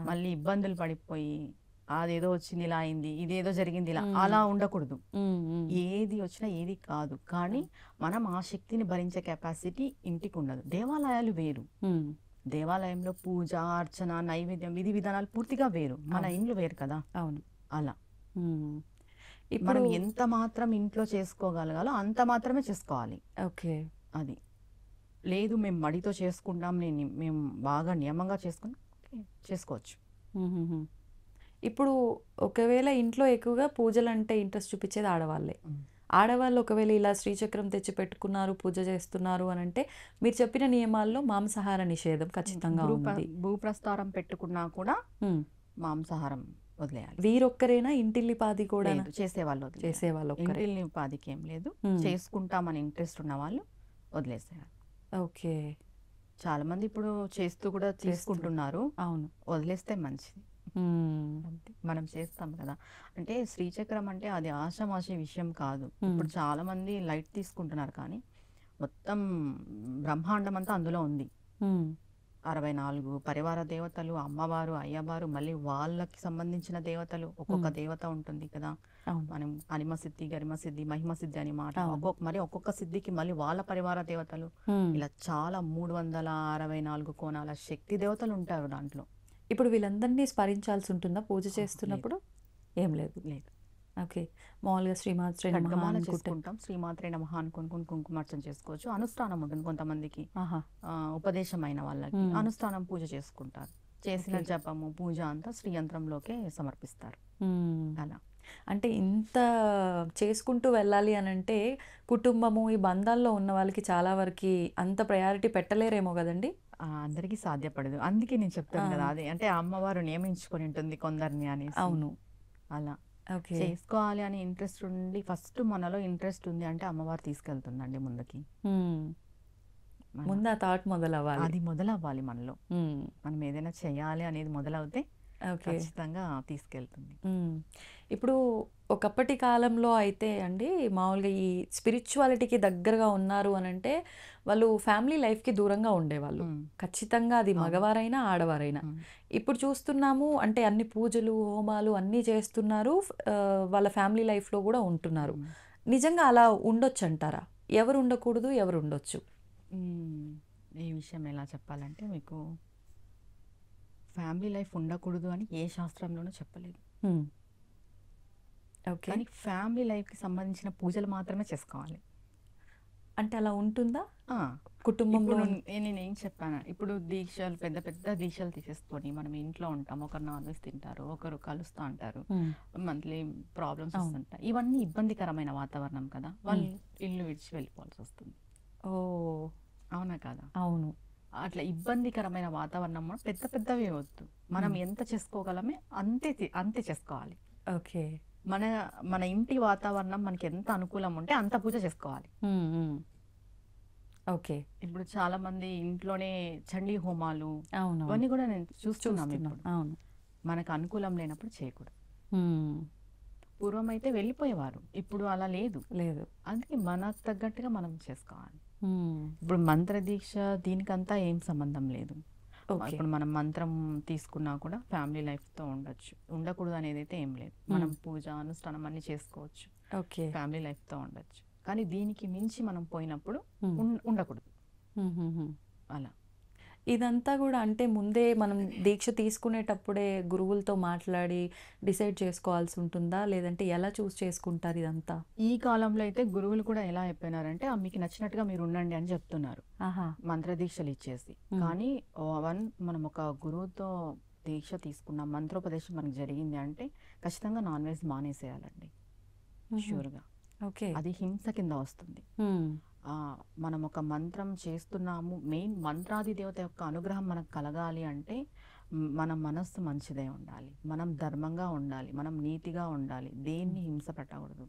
మళ్ళీ ఇబ్బందులు పడిపోయి అదేదో వచ్చింది ఇలా అయింది, ఇదేదో జరిగింది ఇలా, అలా ఉండకూడదు. ఏది వచ్చినా ఏది కాదు, కానీ మనం ఆ శక్తిని భరించే కెపాసిటీ ఇంటికి ఉండదు. దేవాలయాలు వేరు, దేవాలయంలో పూజ, అర్చన, నైవేద్యం, విధి విధానాలు పూర్తిగా వేరు, మన ఇంట్లో వేరు కదా. అవును. అలా మనం ఎంత మాత్రం ఇంట్లో చేసుకోగలగాలో అంత మాత్రమే చేసుకోవాలి. ఓకే. అది లేదు మేము మడితో చేసుకుంటాం, మేము బాగా నియమంగా చేసుకుని చేసుకోవచ్చు. ఇప్పుడు ఒకవేళ ఇంట్లో ఎక్కువగా పూజలు అంటే ఇంట్రెస్ట్ చూపించేది ఆడవాళ్ళే. ఆడవాళ్ళు ఒకవేళ ఇలా శ్రీచక్రం తెచ్చి పెట్టుకున్నారు, పూజ చేస్తున్నారు అని అంటే మీరు చెప్పిన నియమాల్లో మాంసాహార నిషేధం ఖచ్చితంగా ఉంది. భూప్రస్థారం పెట్టుకున్నా కూడా మాంసాహారం వదిలేయాలి. వీరొక్కరేనా, ఇంటిల్లిపాది కూడా చేసేవాళ్ళు? ఇంటిల్లిపాదికి ఏం లేదు, చేసుకుంటామని ఇంట్రెస్ట్ ఉన్న వాళ్ళు వదిలేసేయాలి. ఓకే. చాలా మంది ఇప్పుడు చేస్తూ కూడా తీసుకుంటున్నారు. అవును, వదిలేస్తే మంచిది. మనం చేస్తాం కదా. అంటే శ్రీచక్రం అంటే అది ఆషామాషి విషయం కాదు. ఇప్పుడు చాలా మంది లైట్ తీసుకుంటున్నారు, కానీ మొత్తం బ్రహ్మాండం అంతా అందులో ఉంది. 64 పరివార దేవతలు, అమ్మవారు, అయ్యవారు, మళ్ళీ వాళ్ళకి సంబంధించిన దేవతలు, ఒక్కొక్క దేవత ఉంటుంది కదా. మనం అనిమ సిద్ధి, గరిమ సిద్ధి, మహిమ సిద్ధి అని మాట, ఒక్కొక్క సిద్ధికి మళ్ళీ వాళ్ళ పరివార దేవతలు, ఇలా చాలా 364 కోణాల శక్తి దేవతలు ఉంటారు దాంట్లో. ఇప్పుడు వీళ్ళందరినీ స్మరించాల్సి ఉంటుందా పూజ చేస్తున్నప్పుడు? ఏం లేదు. ఓకే. మామూలుగా శ్రీమాత్రే నమః చేసుకుంటాం, శ్రీమాత్రే నమః అనుకుని కుంకుమార్చన చేసుకోవచ్చు. అనుష్ఠానం ఉంటుంది కొంతమందికి, ఉపదేశమైన వాళ్ళకి అనుష్ఠానం పూజ చేసుకుంటారు. చేసిన జపము పూజ అంతా శ్రీయంత్రంలోకే సమర్పిస్తారు. అలా అంటే ఇంత చేసుకుంటూ వెళ్ళాలి అని అంటే కుటుంబము, ఈ బంధాల్లో ఉన్న వాళ్ళకి చాలా వరకు అంత ప్రయారిటీ పెట్టలేరేమో కదండి. అందరికీ సాధ్యపడదు, అందుకే నేను చెప్తాను కదా, అదే అంటే అమ్మవారు నియమించుకొని ఉంటుంది కొందరిని అనేసి. అవును, అలా చేసుకోవాలి అని ఇంట్రెస్ట్ ఉండి, ఫస్ట్ మనలో ఇంట్రెస్ట్ ఉంది అంటే అమ్మవారు తీసుకెళ్తుందండి ముందుకి. ముందు ఆ థాట్ మొదలవ్వాలి, అది మొదలవ్వాలి మనలో. మనం ఏదైనా చేయాలి అనేది మొదలవుతే ఖచ్చితంగా తీసుకెళ్తుంది. ఇప్పుడు ఒకప్పటి కాలంలో అయితే అండి మామూలుగా ఈ స్పిరిచువాలిటీకి దగ్గరగా ఉన్నారు అని అంటే వాళ్ళు ఫ్యామిలీ లైఫ్కి దూరంగా ఉండేవాళ్ళు ఖచ్చితంగా, అది మగవారైనా ఆడవారైనా. ఇప్పుడు చూస్తున్నాము అంటే అన్ని పూజలు హోమాలు అన్నీ చేస్తున్నారు, వాళ్ళ ఫ్యామిలీ లైఫ్లో కూడా ఉంటున్నారు. నిజంగా అలా ఉండొచ్చు అంటారా? ఎవరు ఉండకూడదు, ఎవరు ఉండొచ్చు? ఈ విషయం ఎలా చెప్పాలంటే, మీకు ఫ్యామిలీ లైఫ్ ఉండకూడదు అని ఏ శాస్త్రంలోనూ చెప్పలేదు. కానీ ఫ్యామిలీ లైఫ్కి సంబంధించిన పూజలు మాత్రమే చేసుకోవాలి. అంటే అలా ఉంటుందా కుటుంబంలో? నేను ఏం చెప్పాను, ఇప్పుడు దీక్షలు, పెద్ద పెద్ద దీక్షలు తీసేసుకొని మనం ఇంట్లో ఉంటాం, ఒకరు నాన్ వెజ్ తింటారు, ఒకరు కలుస్తూ అంటారు, మంత్లీ ప్రాబ్లమ్స్ వస్తుంటాయి. ఇవన్నీ ఇబ్బందికరమైన వాతావరణం కదా, వాళ్ళు ఇల్లు విడిచి వెళ్ళిపోవాల్సి వస్తుంది. అవునా కదా? అవును. అట్లా ఇబ్బందికరమైన వాతావరణం పెద్ద పెద్దవి వద్దు, మనం ఎంత చేసుకోగలమే అంతే చేసుకోవాలి. ఓకే. మన ఇంటి వాతావరణం మనకి ఎంత అనుకూలం ఉంటే అంత పూజ చేసుకోవాలి. ఓకే. ఇప్పుడు చాలా మంది ఇంట్లోనే చండీ హోమాలు అవన్నీ కూడా నేను చూస్తున్నాను. అవును, మనకు అనుకూలం లేనప్పుడు చేయకూడదు. పూర్వం అయితే వెళ్ళిపోయేవారు, ఇప్పుడు అలా లేదు. అందుకే మనకు తగ్గట్టుగా మనం చేసుకోవాలి. ఇప్పుడు మంత్ర దీక్ష దీనికంతా ఏం సంబంధం లేదు. ఇప్పుడు మనం మంత్రం తీసుకున్నా కూడా ఫ్యామిలీ లైఫ్తో ఉండొచ్చు, ఉండకూడదు అనేది అయితే ఏం లేదు. మనం పూజ అనుష్ఠానం అన్ని చేసుకోవచ్చు, ఫ్యామిలీ లైఫ్తో ఉండొచ్చు. కానీ దీనికి మించి మనం పోయినప్పుడు ఉండకూడదు. అలా ఇదంతా కూడా అంటే ముందే మనం దీక్ష తీసుకునేటప్పుడే గురువులతో మాట్లాడి డిసైడ్ చేసుకోవాల్సి ఉంటుందా, లేదంటే ఎలా చూస్ చేసుకుంటారు ఇదంతా? ఈ కాలంలో అయితే గురువులు కూడా ఎలా అయిపోయినారంటే మీకు నచ్చినట్టుగా మీరు ఉండండి అని చెప్తున్నారు, మంత్ర దీక్షలు ఇచ్చేసి. కానీ మనం ఒక గురువుతో దీక్ష తీసుకున్నాం, మంత్రోపదేశం మనకు జరిగింది అంటే ఖచ్చితంగా నాన్ వెజ్ మానేసేయాలండి, షూర్గా. అది హింస కింద వస్తుంది. మనం ఒక మంత్రం చేస్తున్నాము, మెయిన్ మంత్రాది దేవత యొక్క అనుగ్రహం మనకు కలగాలి అంటే మన మనస్సు మంచిదే ఉండాలి, మనం ధర్మంగా ఉండాలి, మనం నీతిగా ఉండాలి, దేన్ని హింస పెట్టకూడదు.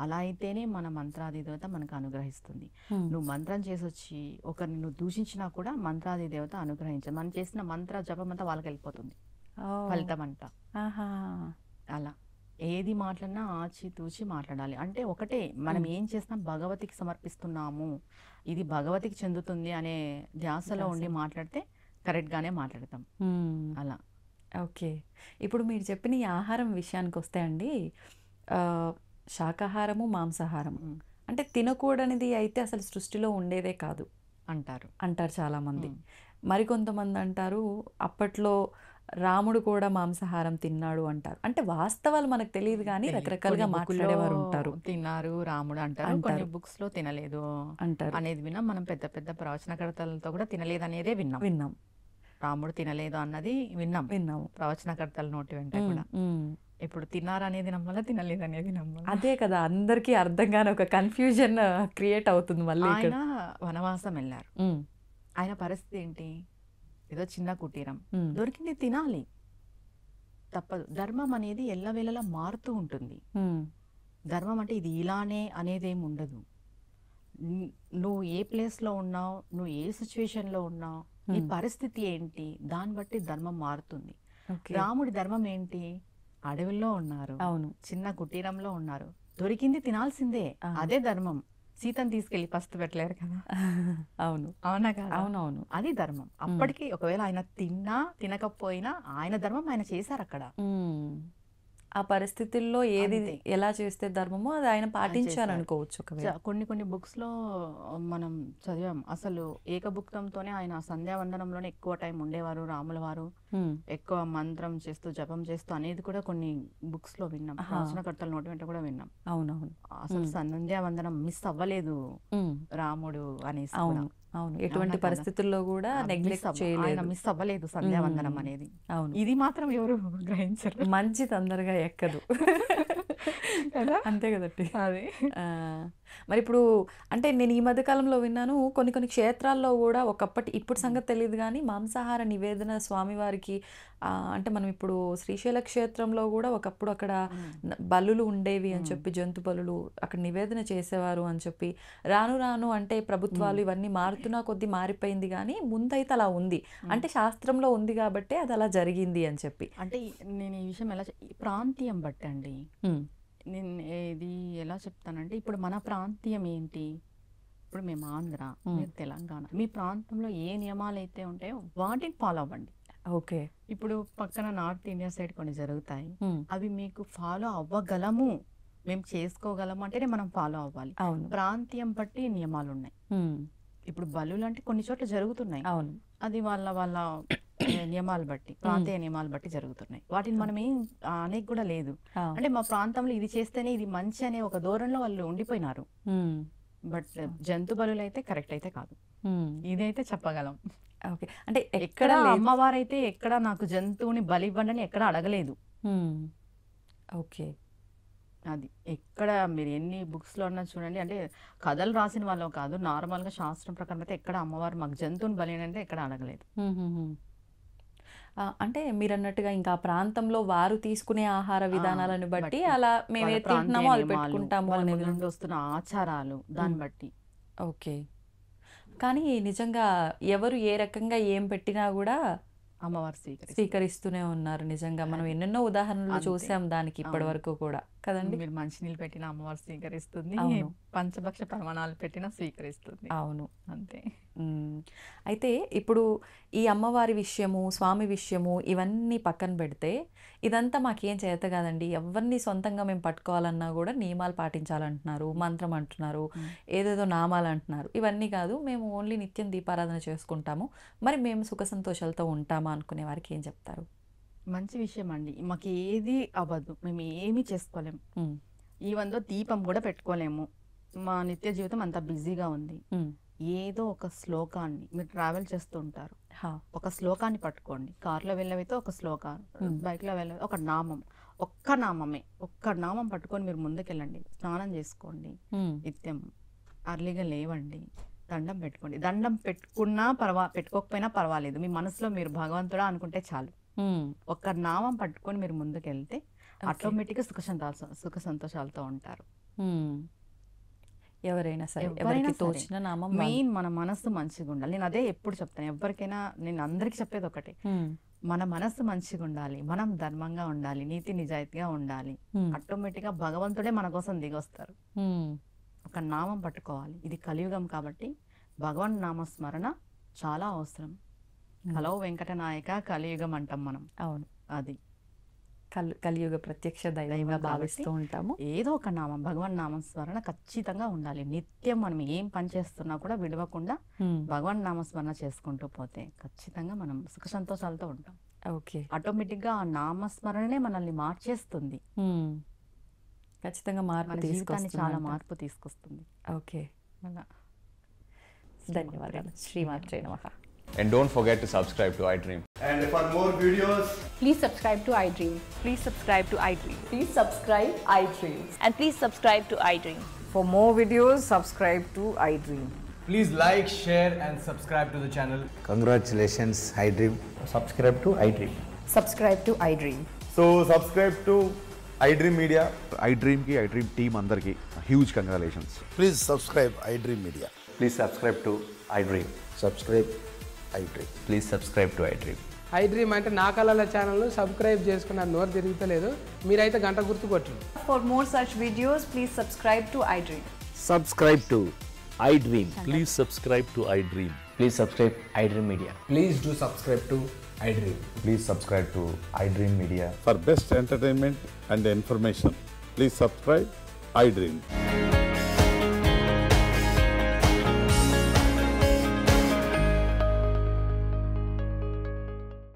అలా అయితేనే మన మంత్రాది దేవత మనకు అనుగ్రహిస్తుంది. నువ్వు మంత్రం చేసి వచ్చి ఒకరిని నువ్వు దూషించినా కూడా మంత్రాది దేవత అనుగ్రహించదు. మనం చేసిన మంత్ర జపం అంతా వాళ్ళకి వెళ్ళిపోతుంది, ఫలితం అంతా. అలా ఏది మాట్లాడినా ఆచి తూచి మాట్లాడాలి. అంటే ఒకటే, మనం ఏం చేసినా భగవతికి సమర్పిస్తున్నాము, ఇది భగవతికి చెందుతుంది అనే ధ్యాసలో ఉండి మాట్లాడితే కరెక్ట్గానే మాట్లాడతాం. అలా. ఓకే. ఇప్పుడు మీరు చెప్పిన ఈ ఆహారం విషయానికి వస్తే అండి, శాకాహారము మాంసాహారము అంటే తినకూడనిది అయితే అసలు సృష్టిలో ఉండేదే కాదు అంటారు చాలామంది. మరికొంతమంది అంటారు అప్పట్లో రాముడు కూడా మాంసాహారం తిన్నాడు అంటారు. అంటే వాస్తవాలు మనకు తెలియదు కానీ రకరకాలుగా మాట్లాడేవారు ఉంటారు. తిన్నారు రాముడు అంటారు, కొన్ని బుక్స్ లో తినలేదు అంటారు అనేది విన్నాం. మనం పెద్ద పెద్ద ప్రవచనకర్తలతో కూడా తినలేదు అనేదే విన్నాం. రాముడు తినలేదు అన్నది విన్నాము ప్రవచనకర్తల నోటి వెంట కూడా. ఇప్పుడు తిన్నారనేది నమ్మాలా, తినలేదు అనేది నమ్మాలా? అదే కదా అందరికీ అర్థం కాని ఒక కన్ఫ్యూజన్ క్రియేట్ అవుతుంది. మళ్ళీ ఆయన వనవాసం వెళ్ళారు, ఆయన పరిస్థితి ఏంటి? ఏదో చిన్న కుటీరం దొరికింది, తినాలి, తప్పదు. ధర్మం అనేది ఎల్లవేళలా మారుతూ ఉంటుంది. ధర్మం అంటే ఇది ఇలానే అనేది ఏమి ఉండదు. నువ్వు ఏ ప్లేస్లో ఉన్నావు, నువ్వు ఏ సిచ్యువేషన్లో ఉన్నావు, నీ పరిస్థితి ఏంటి, దాన్ని బట్టి ధర్మం మారుతుంది. రాముడి ధర్మం ఏంటి? అడవిలో ఉన్నారు, అవును, చిన్న కుటీరంలో ఉన్నారు, దొరికింది తినాల్సిందే, అదే ధర్మం. సీతను తీసుకెళ్లి పస్తు పెట్టలేరు కదా. అవును, అవునా కదా? అవునవును, అది ధర్మం. అప్పటికి ఒకవేళ ఆయన తిన్నా తినకపోయినా ఆయన ధర్మం ఆయన చేశారు అక్కడ. ఆ పరిస్థితుల్లో ఏది ఎలా చేస్తే ధర్మమో అది ఆయన పాటించాలనుకోవచ్చు. కొన్ని బుక్స్ లో మనం చదివాం, అసలు ఏకభుక్తంతోనే ఆయన సంధ్యావందనంలోనే ఎక్కువ టైం ఉండేవారు రాముల వారు, ఎక్కువ మంత్రం చేస్తూ జపం చేస్తూ అనేది కూడా కొన్ని బుక్స్ లో విన్నాం, ప్రవచనకర్తల నోటి వెంట కూడా విన్నాం. అవునవును, అసలు సంధ్యావందనం మిస్ అవ్వలేదు రాముడు అనేసి. అవును, ఎటువంటి పరిస్థితుల్లో కూడా నెగ్లెక్ట్ చేయలేదు, మిస్ అవ్వలేదు సంధ్యావందనం అనేది. అవును, ఇది మాత్రం ఎవరు గ్రహించరు. మంచి తొందరగా ఎక్కదు కదా, అంతే కదండి. అదే మరి ఇప్పుడు అంటే నేను ఈ మధ్య కాలంలో విన్నాను, కొన్ని క్షేత్రాల్లో కూడా ఒకప్పటి, ఇప్పుడు సంగతి తెలియదు కానీ మాంసాహార నివేదన స్వామివారికి అంటే మనం ఇప్పుడు శ్రీశైల క్షేత్రంలో కూడా ఒకప్పుడు అక్కడ బలులు ఉండేవి అని చెప్పి, జంతు బలులు అక్కడ నివేదన చేసేవారు అని చెప్పి, రాను రాను అంటే ప్రభుత్వాలు ఇవన్నీ మారుతున్నా కొద్దీ మారిపోయింది కానీ ముందైతే అలా ఉంది, అంటే శాస్త్రంలో ఉంది కాబట్టి అది అలా జరిగింది అని చెప్పి. అంటే నేను ఈ విషయం ఎలా ప్రాంతీయం బట్టి అండి, నేను ఇది ఎలా చెప్తానంటే, ఇప్పుడు మన ప్రాంతీయం ఏంటి, ఇప్పుడు మేము ఆంధ్ర, మీరు తెలంగాణ, మీ ప్రాంతంలో ఏ నియమాలు అయితే ఉంటాయో వాటిని ఫాలో అవ్వండి. ఓకే, ఇప్పుడు పక్కన నార్త్ ఇండియా సైడ్ కొన్ని జరుగుతాయి, అవి మీకు ఫాలో అవ్వగలము, మేము చేసుకోగలము అంటేనే మనం ఫాలో అవ్వాలి. ప్రాంతీయం బట్టి నియమాలు ఉన్నాయి. ఇప్పుడు బలులు అంటే కొన్ని చోట్ల జరుగుతున్నాయి, అవును, అది వాళ్ళ నియమాలు బట్టి, ప్రాంతీయ నియమాలు బట్టి జరుగుతున్నాయి. వాటిని మనం ఏం అనేక కూడా లేదు. అంటే మా ప్రాంతంలో ఇది చేస్తేనే ఇది మంచి అనే ఒక ధోరణిలో వాళ్ళు ఉండిపోయినారు. బట్ జంతు బలులు అయితే కరెక్ట్ అయితే కాదు, ఇదైతే చెప్పగలం. ఓకే, అంటే ఎక్కడ అమ్మవారైతే ఎక్కడ నాకు జంతువుని బలి ఇవ్వండి ఎక్కడ అడగలేదు. ఓకే, అది ఎక్కడ మీరు ఎన్ని బుక్స్లో ఉన్నా చూడండి, అంటే కథలు రాసిన వాళ్ళు కాదు, నార్మల్గా శాస్త్రం ప్రకారం అయితే ఎక్కడ అమ్మవారు మాకు జంతువుని బలి అంటే ఎక్కడ అడగలేదు. అంటే మీరు అన్నట్టుగా ఇంకా ప్రాంతంలో వారు తీసుకునే ఆహార విధానాలను బట్టి అలా మేము ఏ తింటున్నామో అది పెట్టుకుంటాము అనేది వస్తున్న ఆచారాలు దాన్ని బట్టి. ఓకే, కానీ నిజంగా ఎవరు ఏ రకంగా ఏం పెట్టినా కూడా అమ్మవారు స్వీకరిస్తూనే ఉన్నారు. నిజంగా మనం ఎన్నెన్నో ఉదాహరణలు చూసాం దానికి ఇప్పటి వరకు కూడా కదండి. మీరు మంచినీళ్ళు పెట్టినా అమ్మవారు స్వీకరిస్తుంది, పంచభక్ష ప్రమాణాలు పెట్టినా స్వీకరిస్తుంది. అవును, అంతే. అయితే ఇప్పుడు ఈ అమ్మవారి విషయము, స్వామి విషయము ఇవన్నీ పక్కన పెడితే, ఇదంతా మాకేం చేత కాదండి, ఎవరిని సొంతంగా మేము పట్టుకోవాలన్నా కూడా నియమాలు పాటించాలంటున్నారు, మంత్రం అంటున్నారు, ఏదేదో నామాలు అంటున్నారు. ఇవన్నీ కాదు, మేము ఓన్లీ నిత్యం దీపారాధన చేసుకుంటాము, మరి మేము సుఖ సంతోషాలతో ఉంటామా అనుకునే వారికి ఏం చెప్తారు? మంచి విషయం అండి, మాకు ఏది అవ్వదు, మేము ఏమీ చేసుకోలేము, ఈవెందో దీపం కూడా పెట్టుకోలేము, మా నిత్య జీవితం అంత బిజీగా ఉంది. ఏదో ఒక శ్లోకాన్ని, మీరు ట్రావెల్ చేస్తూ ఉంటారు, ఒక శ్లోకాన్ని పట్టుకోండి, కార్లో వెళ్ళవైతే ఒక శ్లోకాన్ని, బైక్లో వెళ్ళవైతే ఒక నామం, ఒక్క నామం పట్టుకొని మీరు ముందుకెళ్ళండి, స్నానం చేసుకోండి, నిత్యం అర్లీగా లేవండి, దండం పెట్టుకోండి. దండం పెట్టుకున్నా పెట్టుకోకపోయినా పర్వాలేదు, మీ మనసులో మీరు భగవంతుడా అనుకుంటే చాలు. ఒక్క నామం పట్టుకొని మీరు ముందుకెళ్తే ఆటోమేటిక్గా సుఖ సంతోషాలతో ఉంటారు. ఎవరైనా సరే, ఎవరైనా ఎవరికి సరే. తోచిన నామం మెయిన్ మన మనసు మంచిగా ఉండాలి. నేను అదే ఎప్పుడు చెప్తాను ఎవరికైనా, నేను అందరికీ చెప్పేది ఒకటే, మన మనసు మంచిగా ఉండాలి, మనం ధర్మంగా ఉండాలి, నీతి నిజాయితీగా ఉండాలి, ఆటోమేటిక్గా భగవంతుడే మన కోసం దిగొస్తారు. ఒక నామం పట్టుకోవాలి. ఇది కలియుగం కాబట్టి భగవాన్ నామస్మరణ చాలా అవసరం. కలవు వెంకటనాయక కలియుగం అంటాం మనం. అవును, అది కలియుగ ప్రత్యక్ష దైవంగా భావిస్తూ ఉంటాము. ఏదో ఒక నామం, భగవాన్ నామం స్మరణ ఖచ్చితంగా ఉండాలి. నిత్యం మనం ఏం పని చేస్తున్నా కూడా విడవకుండా భగవాన్ నామస్మరణ చేసుకుంటూ పోతే ఖచ్చితంగా మనం సుఖ సంతోషాలతో ఉంటాం. ఓకే, ఆటోమేటిక్గా ఆ నామస్మరణనే మనల్ని మార్చేస్తుంది. ఖచ్చితంగా మార్పు మన జీవితాన్ని చాలా మార్పు తీసుకొస్తుంది. ఓకే, అలా. ధన్యవాదాలు. శ్రీమాత్రే నమః. And don't forget to subscribe to iDream. And for more videos, Please subscribe to iDream. Please subscribe to iDream. Please subscribe iDreams. And please subscribe to iDream. For more videos, subscribe to iDream. please like, share and subscribe to the channel. Congratulations, iDream. Subscribe to iDream. Subscribe to iDream. So subscribe to iDream Media. iDream ki iDream team andarki huge congratulations. Please subscribe iDream Media. Please subscribe to iDream. Subscribe iDream. Please subscribe to iDream. iDream అంటే నా కళల ఛానల్ను subscribe చేసుకున్న నోరు తిరుగుతలేదు, మీరైతే గంట గుర్తు కొట్టండి. For more such videos, please subscribe to iDream. Subscribe to iDream. Please subscribe to iDream. Please subscribe iDream Media. Please do subscribe to iDream. Please subscribe to iDream Media. For best entertainment and information, please subscribe iDream.